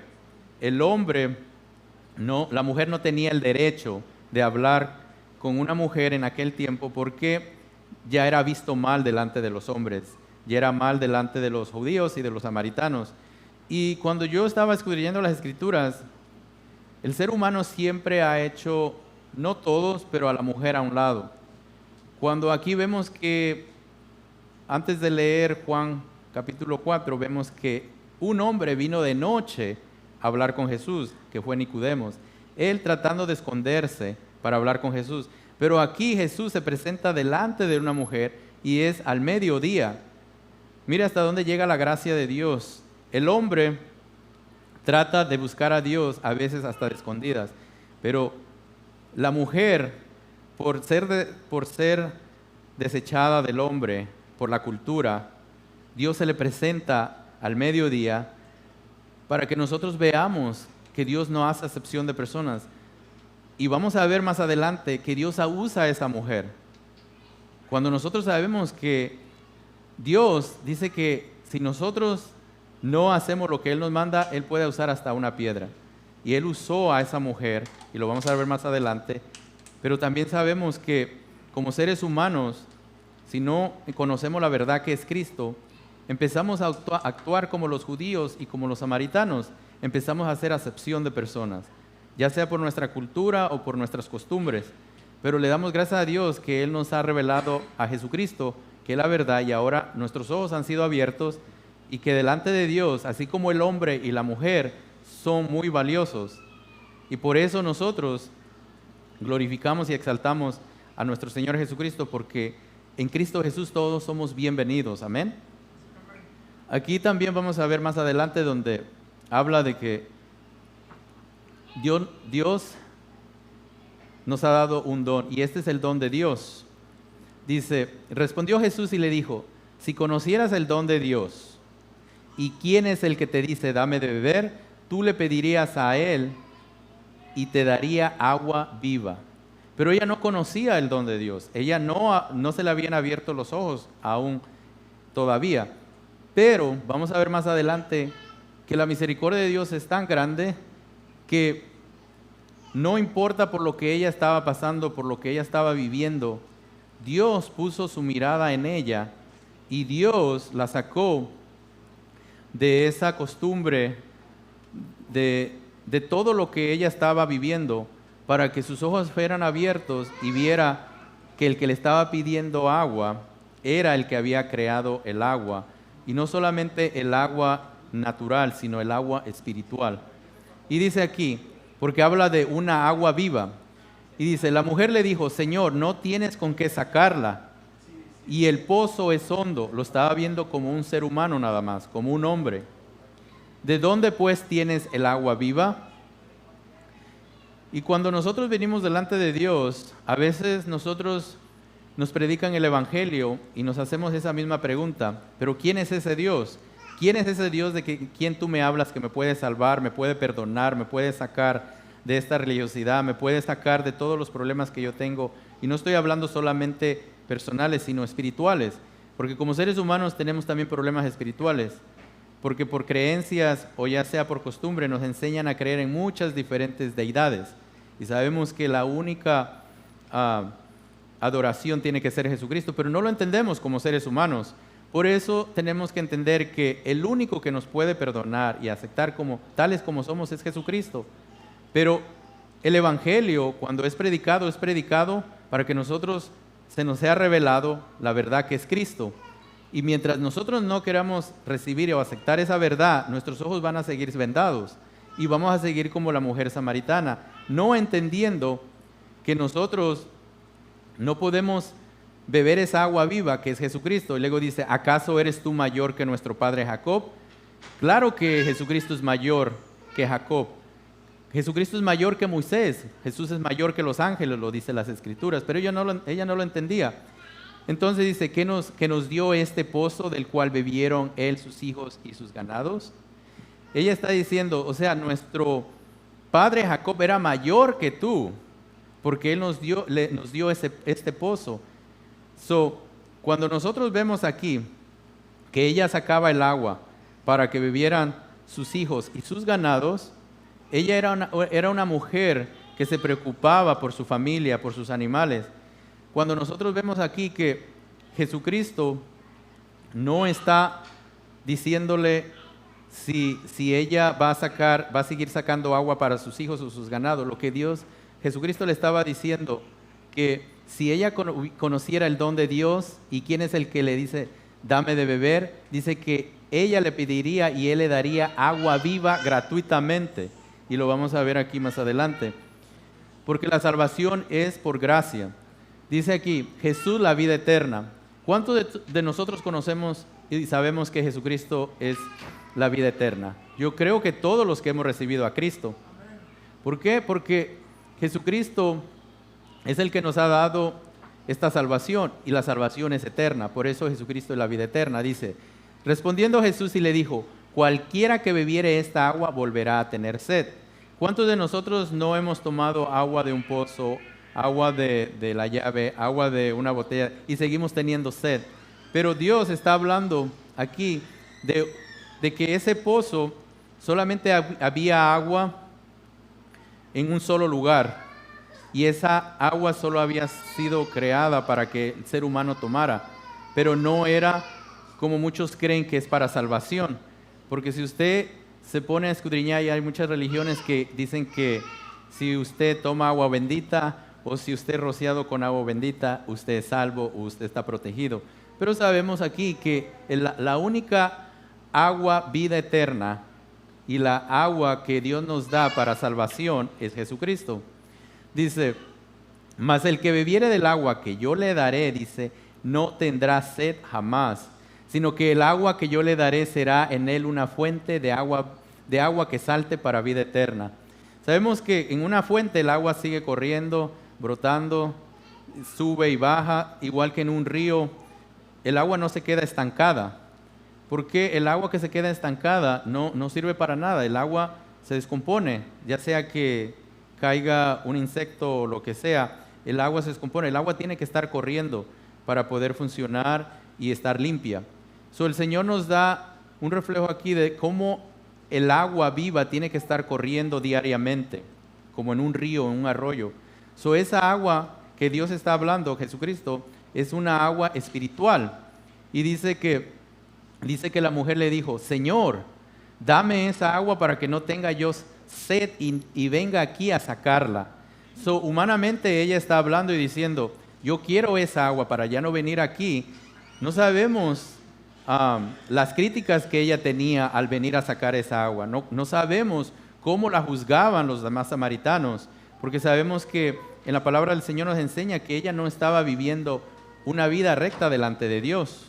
La mujer no tenía el derecho de hablar con una mujer en aquel tiempo, porque ya era visto mal delante de los hombres, ya era mal delante de los judíos y de los samaritanos. Y cuando yo estaba escudriñando las Escrituras, el ser humano siempre ha hecho, no todos, pero a la mujer a un lado. Cuando aquí vemos que, antes de leer Juan capítulo 4, vemos que un hombre vino de noche a hablar con Jesús, que fue Nicodemo, él tratando de esconderse para hablar con Jesús. Pero aquí Jesús se presenta delante de una mujer y es al mediodía. Mira hasta dónde llega la gracia de Dios. El hombre trata de buscar a Dios a veces hasta de escondidas, pero la mujer, por ser desechada del hombre, por la cultura, Dios se le presenta al mediodía para que nosotros veamos que Dios no hace acepción de personas. Y vamos a ver más adelante que Dios usa a esa mujer. Cuando nosotros sabemos que Dios dice que si nosotros no hacemos lo que Él nos manda, Él puede usar hasta una piedra. Y Él usó a esa mujer, y lo vamos a ver más adelante. Pero también sabemos que como seres humanos, si no conocemos la verdad que es Cristo, empezamos a actuar como los judíos y como los samaritanos. Empezamos a hacer acepción de personas, ya sea por nuestra cultura o por nuestras costumbres. Pero le damos gracias a Dios que Él nos ha revelado a Jesucristo, que es la verdad, y ahora nuestros ojos han sido abiertos, y que delante de Dios, así como el hombre y la mujer, son muy valiosos. Y por eso nosotros glorificamos y exaltamos a nuestro Señor Jesucristo, porque en Cristo Jesús todos somos bienvenidos. Amén. Aquí también vamos a ver más adelante donde habla de que Dios nos ha dado un don, y este es el don de Dios. Dice: respondió Jesús y le dijo: si conocieras el don de Dios, y quién es el que te dice dame de beber, tú le pedirías a Él y te daría agua viva. Pero ella no conocía el don de Dios. Ella no se le habían abierto los ojos aún todavía. Pero vamos a ver más adelante que la misericordia de Dios es tan grande que no importa por lo que ella estaba pasando, por lo que ella estaba viviendo, Dios puso su mirada en ella y Dios la sacó de esa costumbre, de todo lo que ella estaba viviendo, para que sus ojos fueran abiertos y viera que el que le estaba pidiendo agua era el que había creado el agua, y no solamente el agua natural, sino el agua espiritual. Y dice aquí, porque habla de una agua viva, y dice: la mujer le dijo: Señor, no tienes con qué sacarla, y el pozo es hondo. Lo estaba viendo como un ser humano nada más, como un hombre. ¿De dónde pues tienes el agua viva? Y cuando nosotros venimos delante de Dios, a veces nosotros nos predican el Evangelio y nos hacemos esa misma pregunta: ¿pero quién es ese Dios? ¿Quién es ese Dios de quien tú me hablas, que me puede salvar, me puede perdonar, me puede sacar de esta religiosidad, me puede sacar de todos los problemas que yo tengo? Y no estoy hablando solamente personales, sino espirituales, porque como seres humanos tenemos también problemas espirituales, porque por creencias o ya sea por costumbre nos enseñan a creer en muchas diferentes deidades, y sabemos que la única adoración tiene que ser Jesucristo, pero no lo entendemos como seres humanos. Por eso tenemos que entender que el único que nos puede perdonar y aceptar como tales como somos es Jesucristo. Pero el Evangelio, cuando es predicado para que nosotros se nos sea revelado la verdad que es Cristo. Y mientras nosotros no queramos recibir o aceptar esa verdad, nuestros ojos van a seguir vendados y vamos a seguir como la mujer samaritana, no entendiendo que nosotros no podemos beber esa agua viva que es Jesucristo. Y luego dice, ¿acaso eres tú mayor que nuestro padre Jacob? Claro que Jesucristo es mayor que Jacob. Jesucristo es mayor que Moisés. Jesús es mayor que los ángeles, lo dice las Escrituras, pero ella no lo entendía. Entonces dice, que nos dio este pozo del cual bebieron él, sus hijos y sus ganados. Ella está diciendo, o sea, nuestro padre Jacob era mayor que tú, porque él nos dio este pozo. Cuando nosotros vemos aquí que ella sacaba el agua para que bebieran sus hijos y sus ganados, ella era una mujer que se preocupaba por su familia, por sus animales. Cuando nosotros vemos aquí que Jesucristo no está diciéndole si ella va a seguir sacando agua para sus hijos o sus ganados. Lo que Jesucristo le estaba diciendo, que si ella conociera el don de Dios y quién es el que le dice, dame de beber, dice que ella le pediría y él le daría agua viva gratuitamente. Y lo vamos a ver aquí más adelante. Porque la salvación es por gracia. Dice aquí, Jesús la vida eterna. ¿Cuántos de nosotros conocemos y sabemos que Jesucristo es la vida eterna? Yo creo que todos los que hemos recibido a Cristo. ¿Por qué? Porque Jesucristo es el que nos ha dado esta salvación y la salvación es eterna. Por eso Jesucristo es la vida eterna. Dice, respondiendo Jesús y le dijo, cualquiera que bebiere esta agua volverá a tener sed. ¿Cuántos de nosotros no hemos tomado agua de un pozo, agua de la llave, agua de una botella y seguimos teniendo sed? Pero Dios está hablando aquí de que ese pozo solamente había agua en un solo lugar y esa agua solo había sido creada para que el ser humano tomara, pero no era como muchos creen que es para salvación, porque si usted se pone a escudriñar, y hay muchas religiones que dicen que si usted toma agua bendita o si usted es rociado con agua bendita, usted es salvo o usted está protegido. Pero sabemos aquí que la única agua vida eterna y la agua que Dios nos da para salvación es Jesucristo. Dice, mas el que bebiere del agua que yo le daré, dice, no tendrá sed jamás, sino que el agua que yo le daré será en él una fuente de agua que salte para vida eterna. Sabemos que en una fuente el agua sigue corriendo, brotando, sube y baja, igual que en un río. El agua no se queda estancada, porque el agua que se queda estancada no sirve para nada. El agua se descompone, ya sea que caiga un insecto o lo que sea, el agua se descompone. El agua tiene que estar corriendo para poder funcionar y estar limpia. El Señor nos da un reflejo aquí de cómo el agua viva tiene que estar corriendo diariamente, como en un río, en un arroyo. Esa agua que Dios está hablando, Jesucristo, es una agua espiritual. Y dice que la mujer le dijo, Señor, dame esa agua para que no tenga yo sed y venga aquí a sacarla. Humanamente ella está hablando y diciendo, yo quiero esa agua para ya no venir aquí. No sabemos las críticas que ella tenía al venir a sacar esa agua. No sabemos cómo la juzgaban los demás samaritanos, porque sabemos que en la palabra del Señor nos enseña que ella no estaba viviendo una vida recta delante de Dios.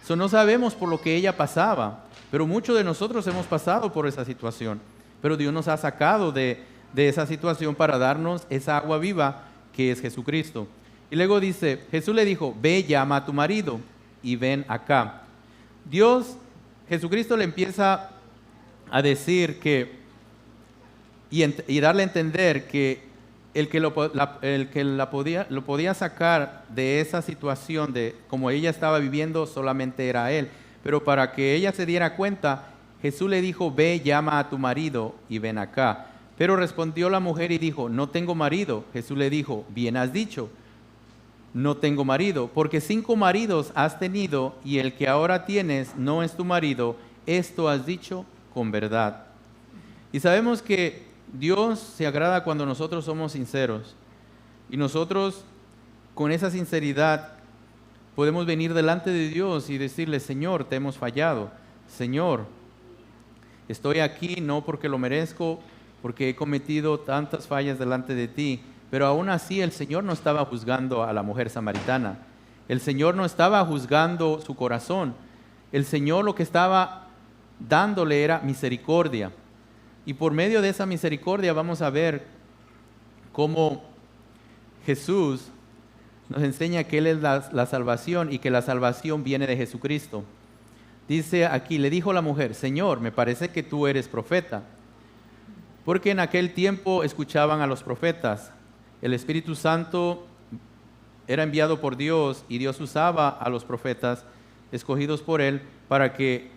No sabemos por lo que ella pasaba, pero muchos de nosotros hemos pasado por esa situación. Pero Dios nos ha sacado de esa situación para darnos esa agua viva que es Jesucristo. Y luego dice, Jesús le dijo, ve, llama a tu marido y ven acá. Jesucristo le empieza a decir y darle a entender que el que lo podía sacar de esa situación, de como ella estaba viviendo, solamente era Él. Pero para que ella se diera cuenta, Jesús le dijo, ve, llama a tu marido y ven acá. Pero respondió la mujer y dijo, no tengo marido. Jesús le dijo, bien has dicho, no tengo marido, porque 5 maridos has tenido y el que ahora tienes no es tu marido. Esto has dicho con verdad. Y sabemos que Dios se agrada cuando nosotros somos sinceros. Y nosotros, con esa sinceridad, podemos venir delante de Dios y decirle: Señor, te hemos fallado. Señor, estoy aquí no porque lo merezco, porque he cometido tantas fallas delante de ti. Pero aún así el Señor no estaba juzgando a la mujer samaritana. El Señor no estaba juzgando su corazón. El Señor lo que estaba dándole era misericordia. Y por medio de esa misericordia vamos a ver cómo Jesús nos enseña que Él es la salvación y que la salvación viene de Jesucristo. Dice aquí, le dijo la mujer: Señor, me parece que tú eres profeta. Porque en aquel tiempo escuchaban a los profetas. El Espíritu Santo era enviado por Dios y Dios usaba a los profetas escogidos por Él para que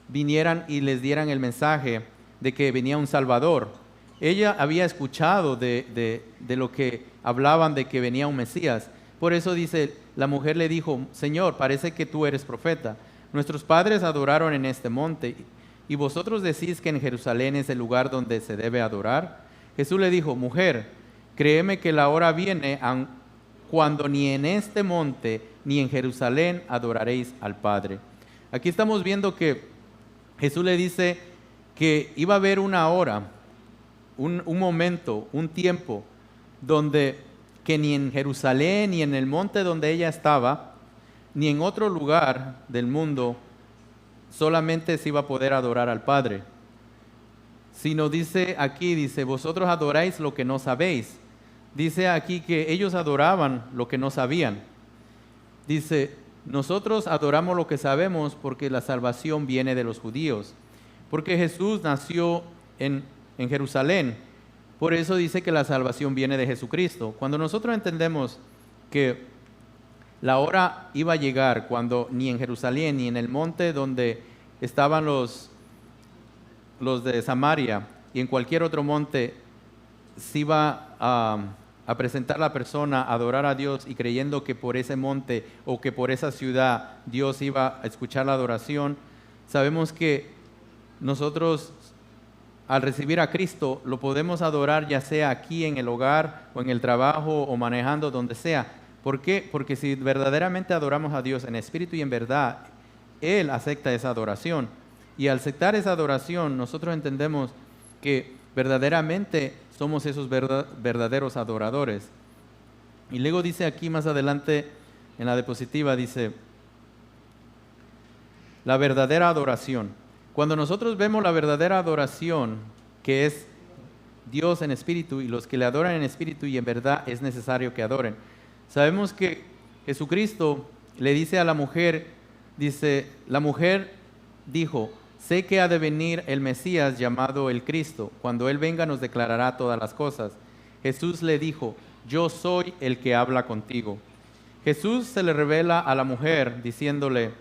vinieran y les dieran el mensaje de que venía un Salvador. Ella había escuchado de lo que hablaban de que venía un Mesías. Por eso dice, la mujer le dijo: Señor, parece que tú eres profeta. Nuestros padres adoraron en este monte, y vosotros decís que en Jerusalén es el lugar donde se debe adorar. Jesús le dijo: Mujer, créeme que la hora viene cuando ni en este monte ni en Jerusalén adoraréis al Padre. Aquí estamos viendo que Jesús le dice que iba a haber una hora, un momento, un tiempo, donde que ni en Jerusalén, ni en el monte donde ella estaba, ni en otro lugar del mundo, solamente se iba a poder adorar al Padre. Sino dice aquí, dice: vosotros adoráis lo que no sabéis. Dice aquí que ellos adoraban lo que no sabían. Dice: nosotros adoramos lo que sabemos porque la salvación viene de los judíos. Porque Jesús nació en Jerusalén. Por eso dice que la salvación viene de Jesucristo. Cuando nosotros entendemos que la hora iba a llegar cuando ni en Jerusalén ni en el monte donde estaban los de Samaria y en cualquier otro monte se iba a presentar la persona a adorar a Dios, y creyendo que por ese monte o que por esa ciudad Dios iba a escuchar la adoración, sabemos que nosotros al recibir a Cristo lo podemos adorar ya sea aquí en el hogar o en el trabajo o manejando, donde sea. ¿Por qué? Porque si verdaderamente adoramos a Dios en espíritu y en verdad, Él acepta esa adoración. Y al aceptar esa adoración, nosotros entendemos que verdaderamente somos esos verdaderos adoradores. Y luego dice aquí más adelante en la diapositiva, dice: la verdadera adoración. Cuando nosotros vemos la verdadera adoración, que es Dios en espíritu, y los que le adoran en espíritu y en verdad es necesario que adoren. Sabemos que Jesucristo le dice a la mujer, dice, la mujer dijo: sé que ha de venir el Mesías llamado el Cristo. Cuando Él venga nos declarará todas las cosas. Jesús le dijo: yo soy el que habla contigo. Jesús se le revela a la mujer diciéndole: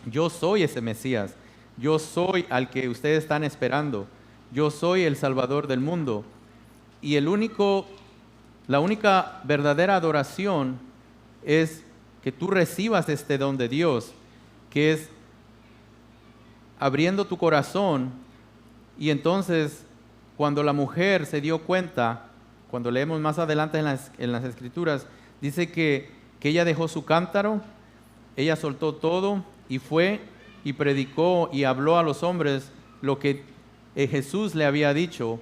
yo soy ese Mesías. Yo soy al que ustedes están esperando. Yo soy el Salvador del mundo. Y la única verdadera adoración es que tú recibas este don de Dios, que es abriendo tu corazón. Y entonces, cuando la mujer se dio cuenta, cuando leemos más adelante en las Escrituras, dice que ella dejó su cántaro, ella soltó todo y fue y predicó y habló a los hombres lo que Jesús le había dicho,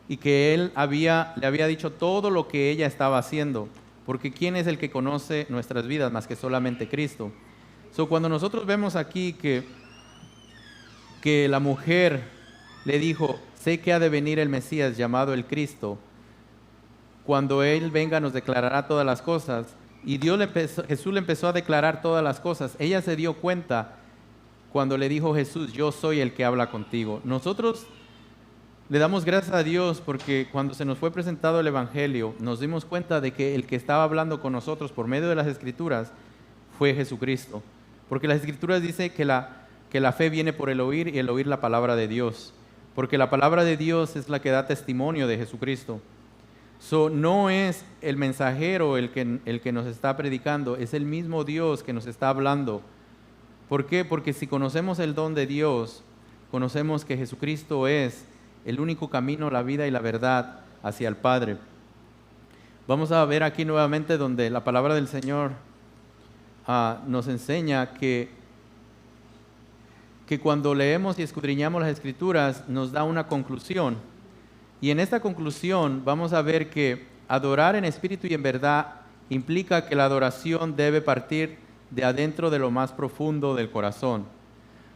y que Él le había dicho todo lo que ella estaba haciendo, porque ¿quién es el que conoce nuestras vidas más que solamente Cristo? Cuando nosotros vemos aquí que la mujer le dijo: sé que ha de venir el Mesías llamado el Cristo, cuando Él venga nos declarará todas las cosas, y Jesús le empezó a declarar todas las cosas. Ella se dio cuenta cuando le dijo Jesús: yo soy el que habla contigo. Nosotros le damos gracias a Dios porque cuando se nos fue presentado el Evangelio, nos dimos cuenta de que el que estaba hablando con nosotros por medio de las Escrituras fue Jesucristo. Porque las Escrituras dicen que la fe viene por el oír, y el oír la palabra de Dios. Porque la palabra de Dios es la que da testimonio de Jesucristo. No es el mensajero el que nos está predicando, es el mismo Dios que nos está hablando. ¿Por qué? Porque si conocemos el don de Dios, conocemos que Jesucristo es el único camino, la vida y la verdad hacia el Padre. Vamos a ver aquí nuevamente donde la palabra del Señor nos enseña que cuando leemos y escudriñamos las Escrituras nos da una conclusión. Y en esta conclusión vamos a ver que adorar en espíritu y en verdad implica que la adoración debe partir de adentro de lo más profundo del corazón.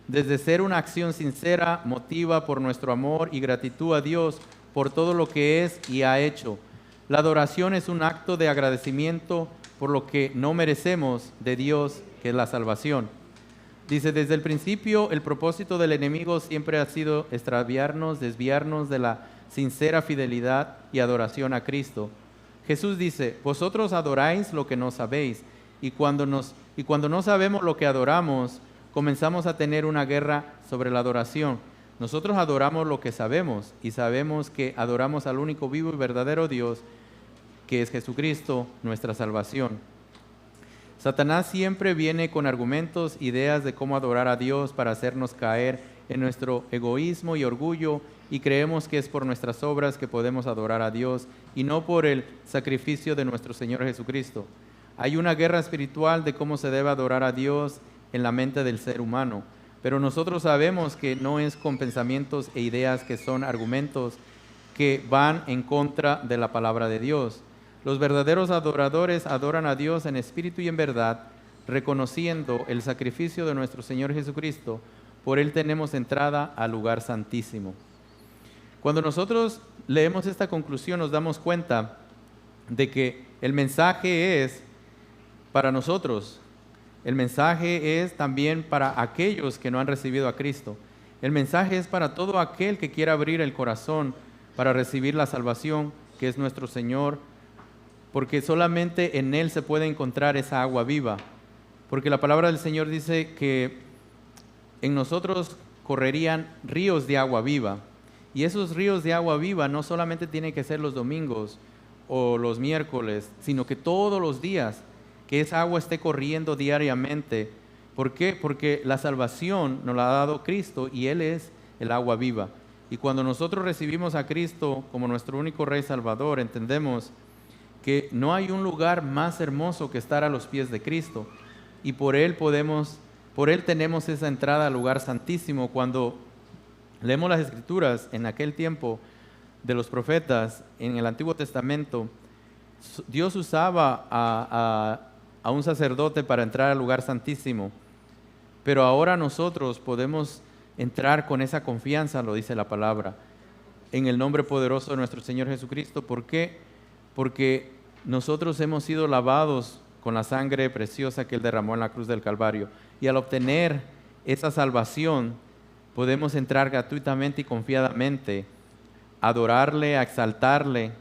Desde ser una acción sincera, motiva por nuestro amor y gratitud a Dios por todo lo que es y ha hecho. La adoración es un acto de agradecimiento por lo que no merecemos de Dios, que es la salvación. Dice, desde el principio el propósito del enemigo siempre ha sido extraviarnos, desviarnos de la sincera fidelidad y adoración a Cristo. Jesús dice, vosotros adoráis lo que no sabéis, y cuando no sabemos lo que adoramos, comenzamos a tener una guerra sobre la adoración. Nosotros adoramos lo que sabemos, y sabemos que adoramos al único vivo y verdadero Dios, que es Jesucristo, nuestra salvación. Satanás siempre viene con argumentos, ideas de cómo adorar a Dios para hacernos caer en nuestro egoísmo y orgullo, y creemos que es por nuestras obras que podemos adorar a Dios y no por el sacrificio de nuestro Señor Jesucristo. Hay una guerra espiritual de cómo se debe adorar a Dios en la mente del ser humano, pero nosotros sabemos que no es con pensamientos e ideas que son argumentos que van en contra de la palabra de Dios. Los verdaderos adoradores adoran a Dios en espíritu y en verdad, reconociendo el sacrificio de nuestro Señor Jesucristo. Por Él tenemos entrada al lugar santísimo. Cuando nosotros leemos esta conclusión nos damos cuenta de que el mensaje es para nosotros. El mensaje es también para aquellos que no han recibido a Cristo. El mensaje es para todo aquel que quiera abrir el corazón para recibir la salvación que es nuestro Señor, porque solamente en Él se puede encontrar esa agua viva. Porque la palabra del Señor dice que en nosotros correrían ríos de agua viva. Y esos ríos de agua viva no solamente tienen que ser los domingos o los miércoles, sino que todos los días, que esa agua esté corriendo diariamente. ¿Por qué? Porque la salvación nos la ha dado Cristo y Él es el agua viva. Y cuando nosotros recibimos a Cristo como nuestro único Rey Salvador, entendemos que no hay un lugar más hermoso que estar a los pies de Cristo. Y por Él tenemos esa entrada al lugar santísimo. Cuando leemos las Escrituras en aquel tiempo de los profetas, en el Antiguo Testamento, Dios usaba a un sacerdote para entrar al lugar santísimo. Pero ahora nosotros podemos entrar con esa confianza, lo dice la palabra, en el nombre poderoso de nuestro Señor Jesucristo. ¿Por qué? Porque nosotros hemos sido lavados con la sangre preciosa que Él derramó en la cruz del Calvario. Y al obtener esa salvación, podemos entrar gratuitamente y confiadamente, adorarle, a exaltarle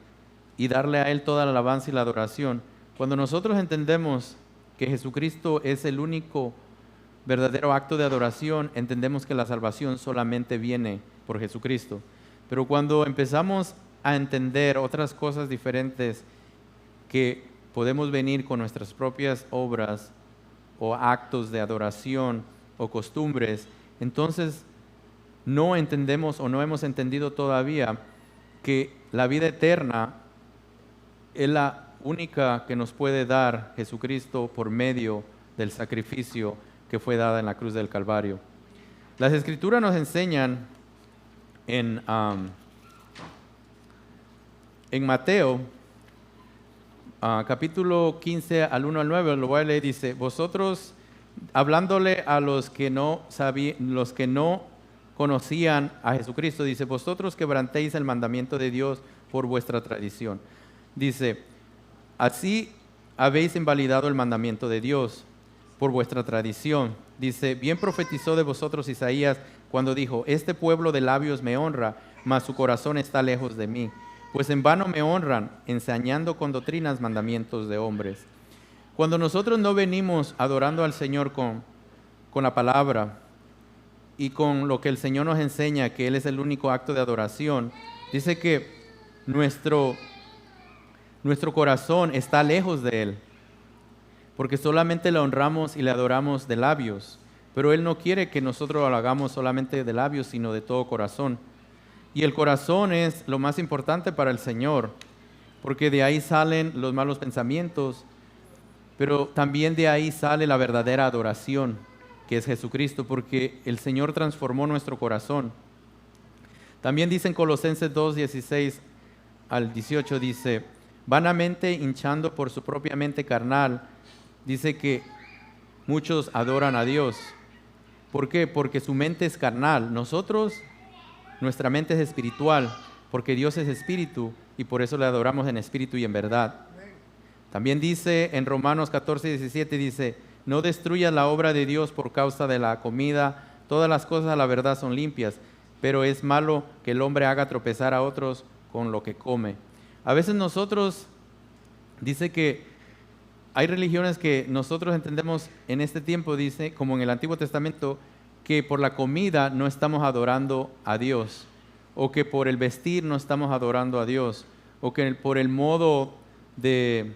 y darle a Él toda la alabanza y la adoración. Cuando nosotros entendemos que Jesucristo es el único verdadero acto de adoración, entendemos que la salvación solamente viene por Jesucristo. Pero cuando empezamos a entender otras cosas diferentes, que podemos venir con nuestras propias obras o actos de adoración o costumbres, entonces no entendemos o no hemos entendido todavía que la vida eterna es la única que nos puede dar Jesucristo por medio del sacrificio que fue dada en la cruz del Calvario. Las Escrituras nos enseñan en Mateo, capítulo 15 al 1 al 9, lo voy a leer, dice, vosotros, hablándole a los que no conocían a Jesucristo, dice, vosotros quebrantéis el mandamiento de Dios por vuestra tradición. Dice, así habéis invalidado el mandamiento de Dios por vuestra tradición. Dice, bien profetizó de vosotros Isaías cuando dijo, este pueblo de labios me honra, mas su corazón está lejos de mí. Pues en vano me honran, enseñando con doctrinas mandamientos de hombres. Cuando nosotros no venimos adorando al Señor con la palabra y con lo que el Señor nos enseña, que Él es el único acto de adoración, dice que nuestro corazón está lejos de Él, porque solamente le honramos y le adoramos de labios, pero Él no quiere que nosotros lo hagamos solamente de labios, sino de todo corazón. Y el corazón es lo más importante para el Señor, porque de ahí salen los malos pensamientos, pero también de ahí sale la verdadera adoración, que es Jesucristo, porque el Señor transformó nuestro corazón. También dice en Colosenses 2, 16 al 18, dice, vanamente hinchando por su propia mente carnal, dice que muchos adoran a Dios. ¿Por qué? Porque su mente es carnal. Nuestra mente es espiritual, porque Dios es espíritu y por eso le adoramos en espíritu y en verdad. También dice en Romanos 14, 17, dice, no destruyas la obra de Dios por causa de la comida, todas las cosas a la verdad son limpias, pero es malo que el hombre haga tropezar a otros con lo que come. A veces dice que hay religiones que nosotros entendemos en este tiempo, dice, como en el Antiguo Testamento, que por la comida no estamos adorando a Dios, o que por el vestir no estamos adorando a Dios, o que por el modo de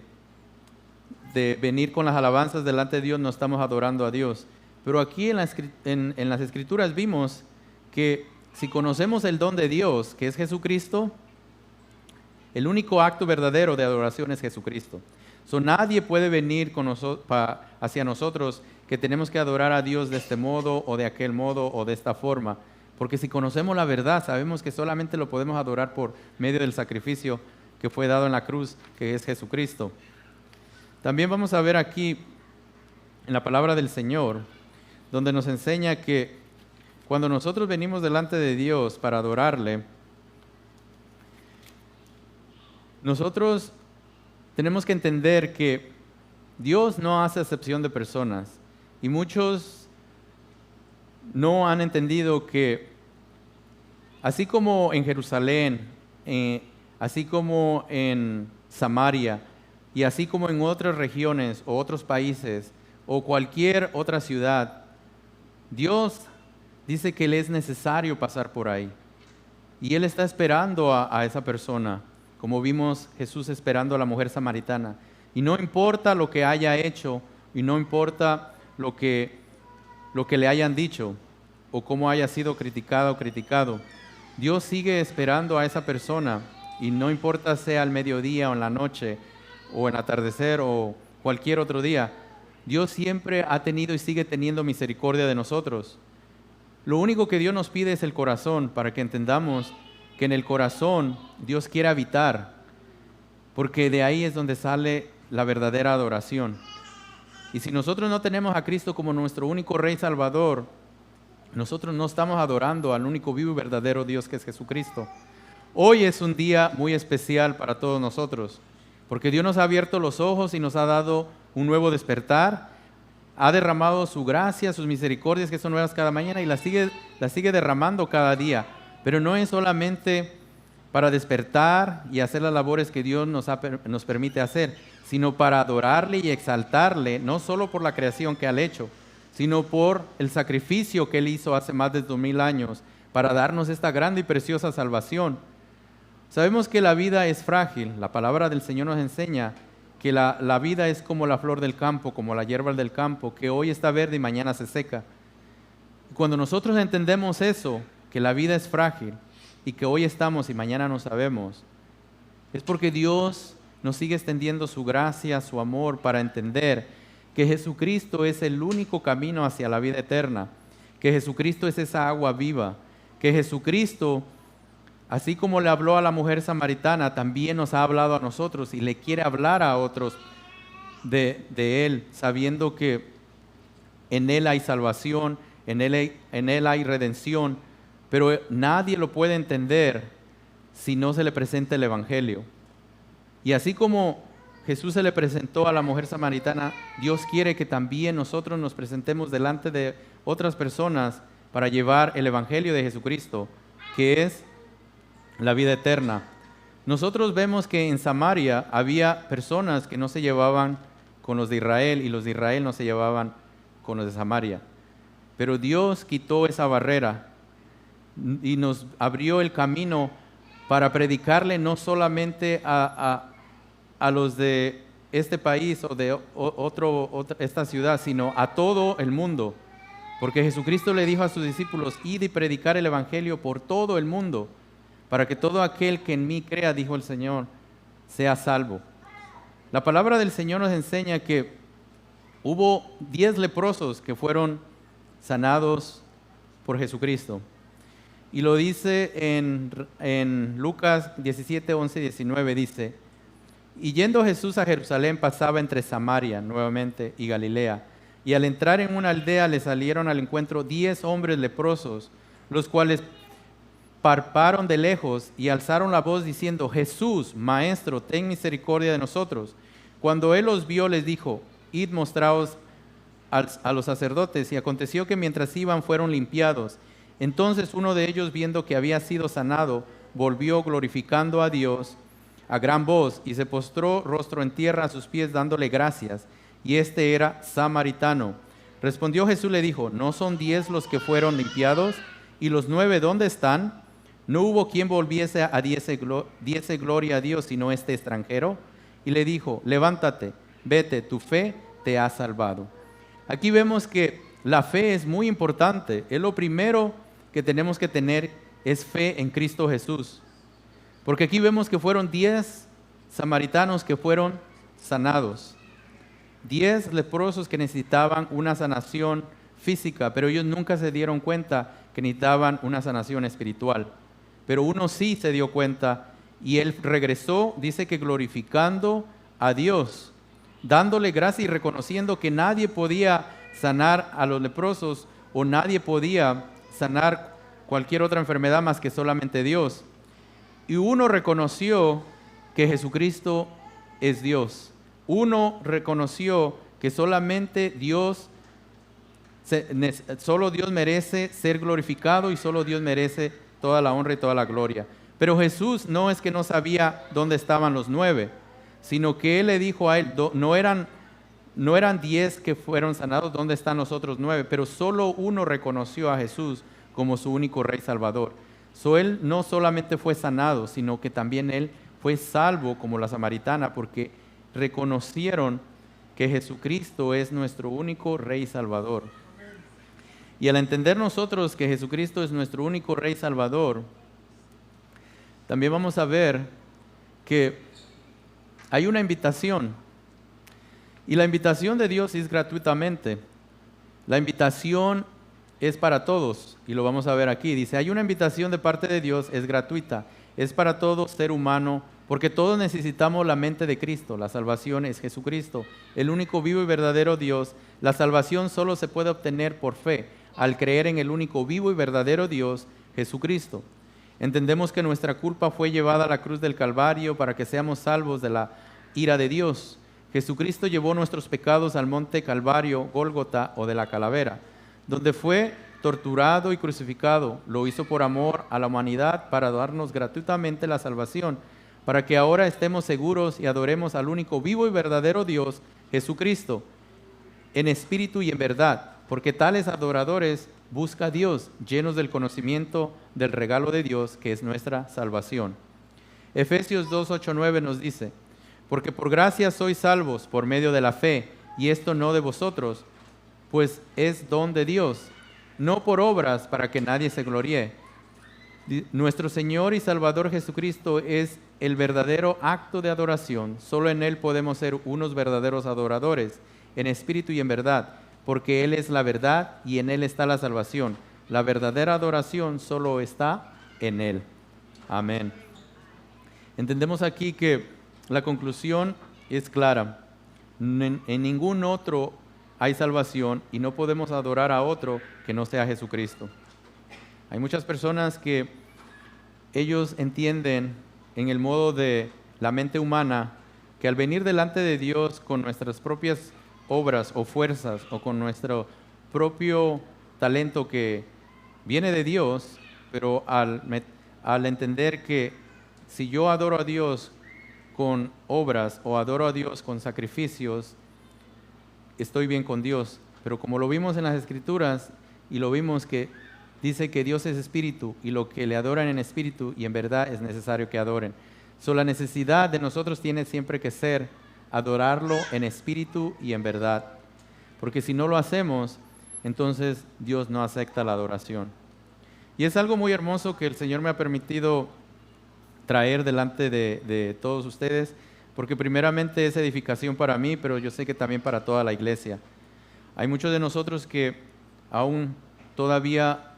venir con las alabanzas delante de Dios no estamos adorando a Dios. Pero aquí en las Escrituras vimos que si conocemos el don de Dios, que es Jesucristo, el único acto verdadero de adoración es Jesucristo. Nadie puede venir hacia nosotros que tenemos que adorar a Dios de este modo o de aquel modo o de esta forma. Porque si conocemos la verdad, sabemos que solamente lo podemos adorar por medio del sacrificio que fue dado en la cruz, que es Jesucristo. También vamos a ver aquí en la palabra del Señor, donde nos enseña que cuando nosotros venimos delante de Dios para adorarle, nosotros tenemos que entender que Dios no hace acepción de personas y muchos no han entendido que así como en Jerusalén, así como en Samaria y así como en otras regiones o otros países o cualquier otra ciudad, Dios dice que le es necesario pasar por ahí y Él está esperando a esa persona. Como vimos Jesús esperando a la mujer samaritana. Y no importa lo que haya hecho, y no importa lo que le hayan dicho, o cómo haya sido criticado o criticado, Dios sigue esperando a esa persona, y no importa sea al mediodía o en la noche, o en atardecer, o cualquier otro día, Dios siempre ha tenido y sigue teniendo misericordia de nosotros. Lo único que Dios nos pide es el corazón, para que entendamos que en el corazón Dios quiere habitar, porque de ahí es donde sale la verdadera adoración. Y si nosotros no tenemos a Cristo como nuestro único Rey Salvador, nosotros no estamos adorando al único vivo y verdadero Dios que es Jesucristo. Hoy es un día muy especial para todos nosotros, porque Dios nos ha abierto los ojos y nos ha dado un nuevo despertar, ha derramado su gracia, sus misericordias que son nuevas cada mañana y las sigue derramando cada día. Pero no es solamente para despertar y hacer las labores que Dios nos permite hacer, sino para adorarle y exaltarle, no solo por la creación que ha hecho, sino por el sacrificio que Él hizo hace más de 2000 años para darnos esta grande y preciosa salvación. Sabemos que la vida es frágil. La palabra del Señor nos enseña que la vida es como la flor del campo, como la hierba del campo, que hoy está verde y mañana se seca. Cuando nosotros entendemos eso, que la vida es frágil y que hoy estamos y mañana no sabemos, es porque Dios nos sigue extendiendo su gracia, su amor, para entender que Jesucristo es el único camino hacia la vida eterna, que Jesucristo es esa agua viva, que Jesucristo, así como le habló a la mujer samaritana, también nos ha hablado a nosotros y le quiere hablar a otros de Él, sabiendo que en Él hay salvación, en Él hay redención. Pero nadie lo puede entender si no se le presenta el Evangelio. Y así como Jesús se le presentó a la mujer samaritana, Dios quiere que también nosotros nos presentemos delante de otras personas para llevar el Evangelio de Jesucristo, que es la vida eterna. Nosotros vemos que en Samaria había personas que no se llevaban con los de Israel y los de Israel no se llevaban con los de Samaria. Pero Dios quitó esa barrera y nos abrió el camino para predicarle no solamente a los de este país o de esta ciudad, sino a todo el mundo. Porque Jesucristo le dijo a sus discípulos, id y predicar el Evangelio por todo el mundo. para que todo aquel que en mí crea, dijo el Señor, sea salvo. La palabra del Señor nos enseña que hubo 10 leprosos que fueron sanados por Jesucristo. Y lo dice en Lucas 17, 11 y 19, dice: y yendo Jesús a Jerusalén, pasaba entre Samaria nuevamente y Galilea. Y al entrar en una aldea le salieron al encuentro 10 hombres leprosos, los cuales parparon de lejos y alzaron la voz diciendo: Jesús, Maestro, ten misericordia de nosotros. Cuando él los vio, les dijo: id, mostraos a los sacerdotes. Y aconteció que mientras iban, fueron limpiados. Entonces uno de ellos, viendo que había sido sanado, volvió glorificando a Dios a gran voz, y se postró rostro en tierra a sus pies, dándole gracias. Y este era samaritano. Respondió Jesús, le dijo: ¿no son 10 los que fueron limpiados? ¿Y los 9 dónde están? No hubo quien volviese a diese gloria a Dios, sino este extranjero. Y le dijo: levántate, vete, tu fe te ha salvado. Aquí vemos que la fe es muy importante. Es lo primero que tenemos que tener, es fe en Cristo Jesús. Porque aquí vemos que fueron 10 samaritanos que fueron sanados. 10 leprosos que necesitaban una sanación física, pero ellos nunca se dieron cuenta que necesitaban una sanación espiritual. Pero uno sí se dio cuenta, y él regresó, dice que glorificando a Dios, dándole gracias y reconociendo que nadie podía sanar a los leprosos, o nadie podía sanar cualquier otra enfermedad más que solamente Dios. Y uno reconoció que Jesucristo es Dios. Uno reconoció que solamente Dios, solo Dios merece ser glorificado, y solo Dios merece toda la honra y toda la gloria. Pero Jesús no es que no sabía dónde estaban los 9, sino que Él le dijo a él: no eran 10 que fueron sanados, ¿dónde están los otros 9? Pero solo uno reconoció a Jesús como su único Rey Salvador. Él no solamente fue sanado, sino que también él fue salvo, como la samaritana, porque reconocieron que Jesucristo es nuestro único Rey Salvador. Y al entender nosotros que Jesucristo es nuestro único Rey Salvador, también vamos a ver que hay una invitación. Y la invitación de Dios es gratuitamente. La invitación es para todos, y lo vamos a ver aquí. Dice: hay una invitación de parte de Dios, es gratuita, es para todo ser humano, porque todos necesitamos la mente de Cristo. La salvación es Jesucristo, el único vivo y verdadero Dios. La salvación solo se puede obtener por fe, al creer en el único vivo y verdadero Dios, Jesucristo. Entendemos que nuestra culpa fue llevada a la cruz del Calvario para que seamos salvos de la ira de Dios. Jesucristo llevó nuestros pecados al monte Calvario, Gólgota o de la calavera, donde fue torturado y crucificado. Lo hizo por amor a la humanidad, para darnos gratuitamente la salvación, para que ahora estemos seguros y adoremos al único vivo y verdadero Dios, Jesucristo, en espíritu y en verdad, porque tales adoradores busca a Dios, llenos del conocimiento del regalo de Dios, que es nuestra salvación. Efesios 2, 8, 9 nos dice: porque por gracia sois salvos por medio de la fe, y esto no de vosotros, pues es don de Dios, no por obras, para que nadie se gloríe. Nuestro Señor y Salvador Jesucristo es el verdadero acto de adoración. Solo en Él podemos ser unos verdaderos adoradores, en espíritu y en verdad, porque Él es la verdad y en Él está la salvación. La verdadera adoración solo está en Él. Amén. Entendemos aquí que la conclusión es clara. En ningún otro hay salvación, y no podemos adorar a otro que no sea Jesucristo. Hay muchas personas que ellos entienden en el modo de la mente humana que al venir delante de Dios con nuestras propias obras o fuerzas, o con nuestro propio talento que viene de Dios, pero al entender que si yo adoro a Dios con obras o adoro a Dios con sacrificios, estoy bien con Dios. Pero como lo vimos en las Escrituras, y lo vimos que dice que Dios es espíritu, y lo que le adoran en espíritu y en verdad es necesario que adoren. La necesidad de nosotros tiene siempre que ser adorarlo en espíritu y en verdad, porque si no lo hacemos, entonces Dios no acepta la adoración. Y es algo muy hermoso que el Señor me ha permitido traer delante de todos ustedes, porque primeramente es edificación para mí, pero yo sé que también para toda la iglesia. Hay muchos de nosotros que aún todavía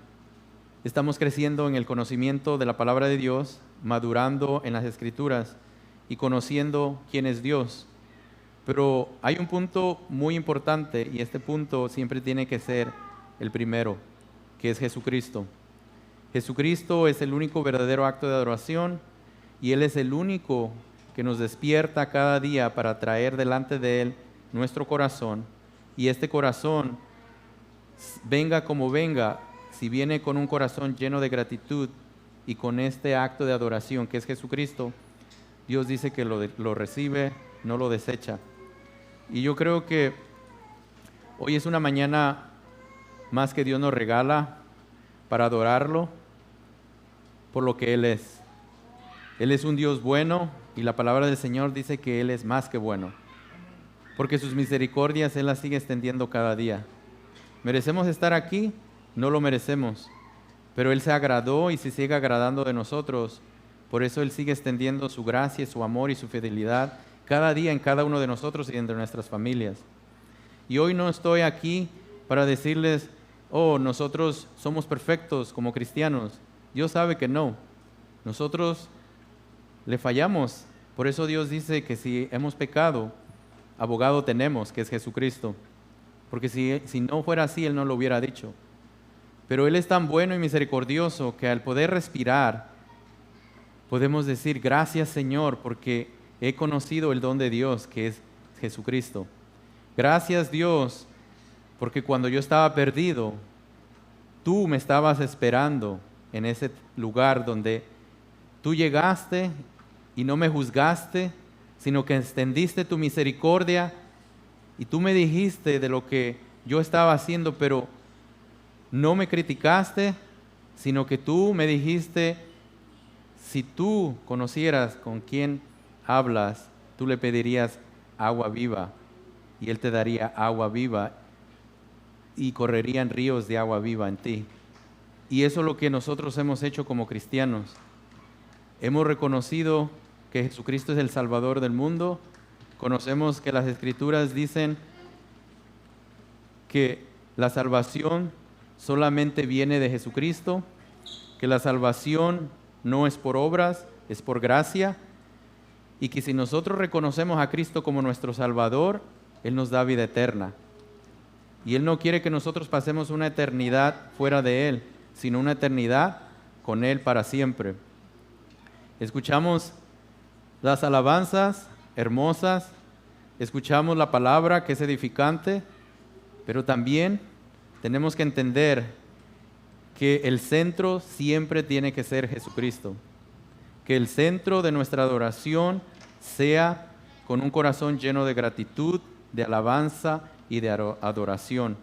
estamos creciendo en el conocimiento de la palabra de Dios, madurando en las Escrituras y conociendo quién es Dios. Pero hay un punto muy importante, y este punto siempre tiene que ser el primero, que es Jesucristo. Jesucristo es el único verdadero acto de adoración, y Él es el único que nos despierta cada día para traer delante de Él nuestro corazón, y este corazón, venga como venga, si viene con un corazón lleno de gratitud y con este acto de adoración que es Jesucristo, Dios dice que lo recibe, no lo desecha. Y yo creo que hoy es una mañana más que Dios nos regala para adorarlo por lo que Él es. Él es un Dios bueno, y la palabra del Señor dice que Él es más que bueno, porque sus misericordias Él las sigue extendiendo cada día. ¿Merecemos estar aquí? No lo merecemos, pero Él se agradó y se sigue agradando de nosotros. Por eso Él sigue extendiendo su gracia, su amor y su fidelidad cada día en cada uno de nosotros y entre nuestras familias. Y hoy no estoy aquí para decirles, oh, nosotros somos perfectos como cristianos. Dios sabe que no. Nosotros le fallamos. Por eso Dios dice que si hemos pecado, abogado tenemos, que es Jesucristo. Porque si no fuera así, Él no lo hubiera dicho. Pero Él es tan bueno y misericordioso que al poder respirar, podemos decir, gracias Señor, porque he conocido el don de Dios, que es Jesucristo. Gracias Dios, porque cuando yo estaba perdido, tú me estabas esperando en ese lugar donde tú llegaste y no me juzgaste, sino que extendiste tu misericordia y tú me dijiste de lo que yo estaba haciendo, pero no me criticaste, sino que tú me dijiste, si tú conocieras con quién hablas, tú le pedirías agua viva y Él te daría agua viva y correrían ríos de agua viva en ti. Y eso es lo que nosotros hemos hecho como cristianos. Hemos reconocido que Jesucristo es el Salvador del mundo. Conocemos que las Escrituras dicen que la salvación solamente viene de Jesucristo, que la salvación no es por obras, es por gracia, y que si nosotros reconocemos a Cristo como nuestro Salvador, Él nos da vida eterna. Y Él no quiere que nosotros pasemos una eternidad fuera de Él, sino una eternidad con Él para siempre. Escuchamos las alabanzas hermosas, escuchamos la palabra que es edificante, pero también tenemos que entender que el centro siempre tiene que ser Jesucristo. Que el centro de nuestra adoración sea con un corazón lleno de gratitud, de alabanza y de adoración.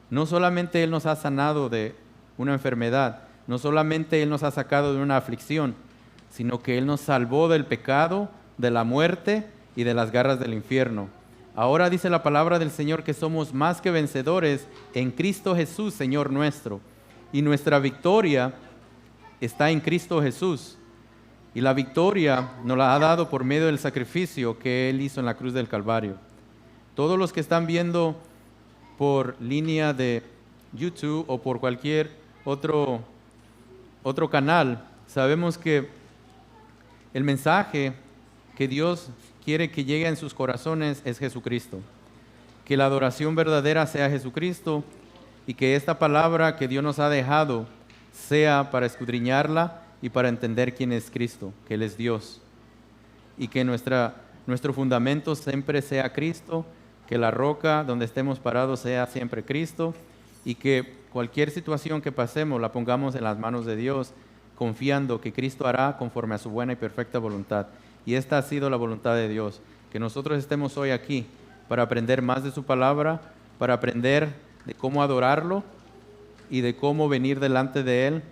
No solamente Él nos ha sanado de una enfermedad, no solamente Él nos ha sacado de una aflicción, sino que Él nos salvó del pecado, de la muerte y de las garras del infierno. Ahora dice la palabra del Señor que somos más que vencedores en Cristo Jesús, Señor nuestro. Y nuestra victoria está en Cristo Jesús. Y la victoria nos la ha dado por medio del sacrificio que Él hizo en la cruz del Calvario. Todos los que están viendo por línea de YouTube o por cualquier otro canal, sabemos que el mensaje que Dios quiere que llegue en sus corazones es Jesucristo. Que la adoración verdadera sea Jesucristo y que esta palabra que Dios nos ha dejado sea para escudriñarla y para entender quién es Cristo, que Él es Dios. Y que nuestro fundamento siempre sea Cristo, que la roca donde estemos parados sea siempre Cristo y que cualquier situación que pasemos la pongamos en las manos de Dios, confiando que Cristo hará conforme a su buena y perfecta voluntad. Y esta ha sido la voluntad de Dios, que nosotros estemos hoy aquí para aprender más de su palabra, para aprender de cómo adorarlo y de cómo venir delante de Él,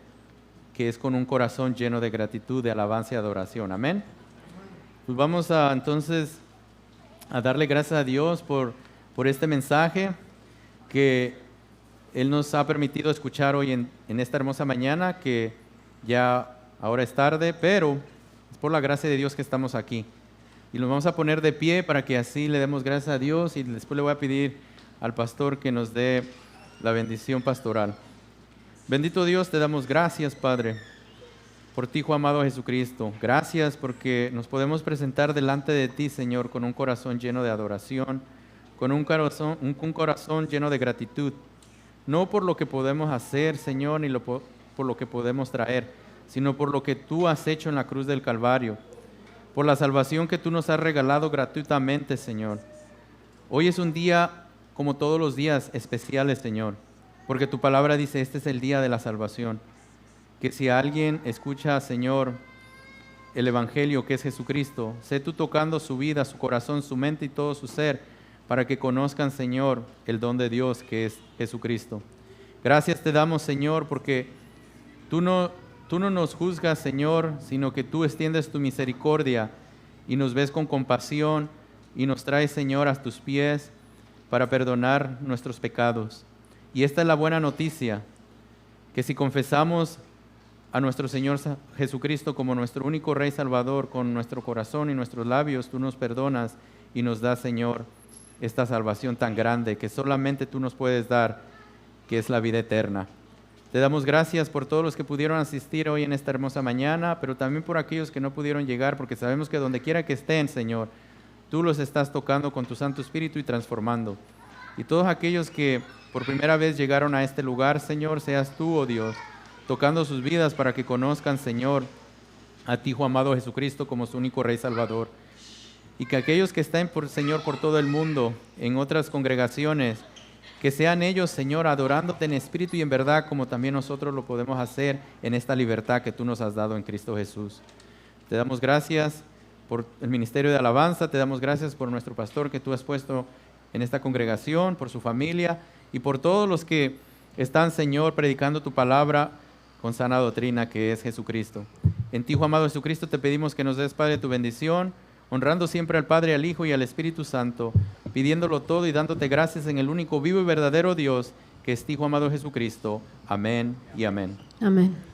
que es con un corazón lleno de gratitud, de alabanza y adoración. Amén. Pues vamos entonces a darle gracias a Dios por este mensaje que Él nos ha permitido escuchar hoy en esta hermosa mañana, que ya ahora es tarde, pero Es por la gracia de Dios que estamos aquí. Y nos vamos a poner de pie para que así le demos gracias a Dios, y después le voy a pedir al pastor que nos dé la bendición pastoral. Bendito Dios, te damos gracias, Padre, por ti, Hijo amado Jesucristo. Gracias porque nos podemos presentar delante de ti, Señor, con un corazón lleno de adoración, con un corazón lleno de gratitud. No por lo que podemos hacer, Señor, ni por lo que podemos traer, sino por lo que tú has hecho en la cruz del Calvario, por la salvación que tú nos has regalado gratuitamente, Señor. Hoy es un día, como todos los días, especiales, Señor, porque tu palabra dice, este es el día de la salvación. Que si alguien escucha, Señor, el Evangelio que es Jesucristo, sé tú tocando su vida, su corazón, su mente y todo su ser, para que conozcan, Señor, el don de Dios que es Jesucristo. Gracias te damos, Señor, porque tú no nos juzgas, Señor, sino que tú extiendes tu misericordia y nos ves con compasión y nos traes, Señor, a tus pies para perdonar nuestros pecados. Y esta es la buena noticia, que si confesamos a nuestro Señor Jesucristo como nuestro único Rey Salvador con nuestro corazón y nuestros labios, tú nos perdonas y nos das, Señor, esta salvación tan grande que solamente tú nos puedes dar, que es la vida eterna. Te damos gracias por todos los que pudieron asistir hoy en esta hermosa mañana, pero también por aquellos que no pudieron llegar, porque sabemos que donde quiera que estén, Señor, tú los estás tocando con tu Santo Espíritu y transformando. Y todos aquellos que por primera vez llegaron a este lugar, Señor, seas tú, oh Dios, tocando sus vidas para que conozcan, Señor, a ti, Hijo amado Jesucristo, como su único Rey Salvador. Y que aquellos que estén, Señor, por todo el mundo, en otras congregaciones, que sean ellos, Señor, adorándote en espíritu y en verdad, como también nosotros lo podemos hacer en esta libertad que tú nos has dado en Cristo Jesús. Te damos gracias por el ministerio de alabanza, te damos gracias por nuestro pastor que tú has puesto en esta congregación, por su familia y por todos los que están, Señor, predicando tu palabra con sana doctrina que es Jesucristo. En ti, Hijo amado Jesucristo, te pedimos que nos des, Padre, tu bendición, honrando siempre al Padre, al Hijo y al Espíritu Santo, pidiéndolo todo y dándote gracias en el único vivo y verdadero Dios, que es tu Hijo amado Jesucristo. Amén y amén. Amén.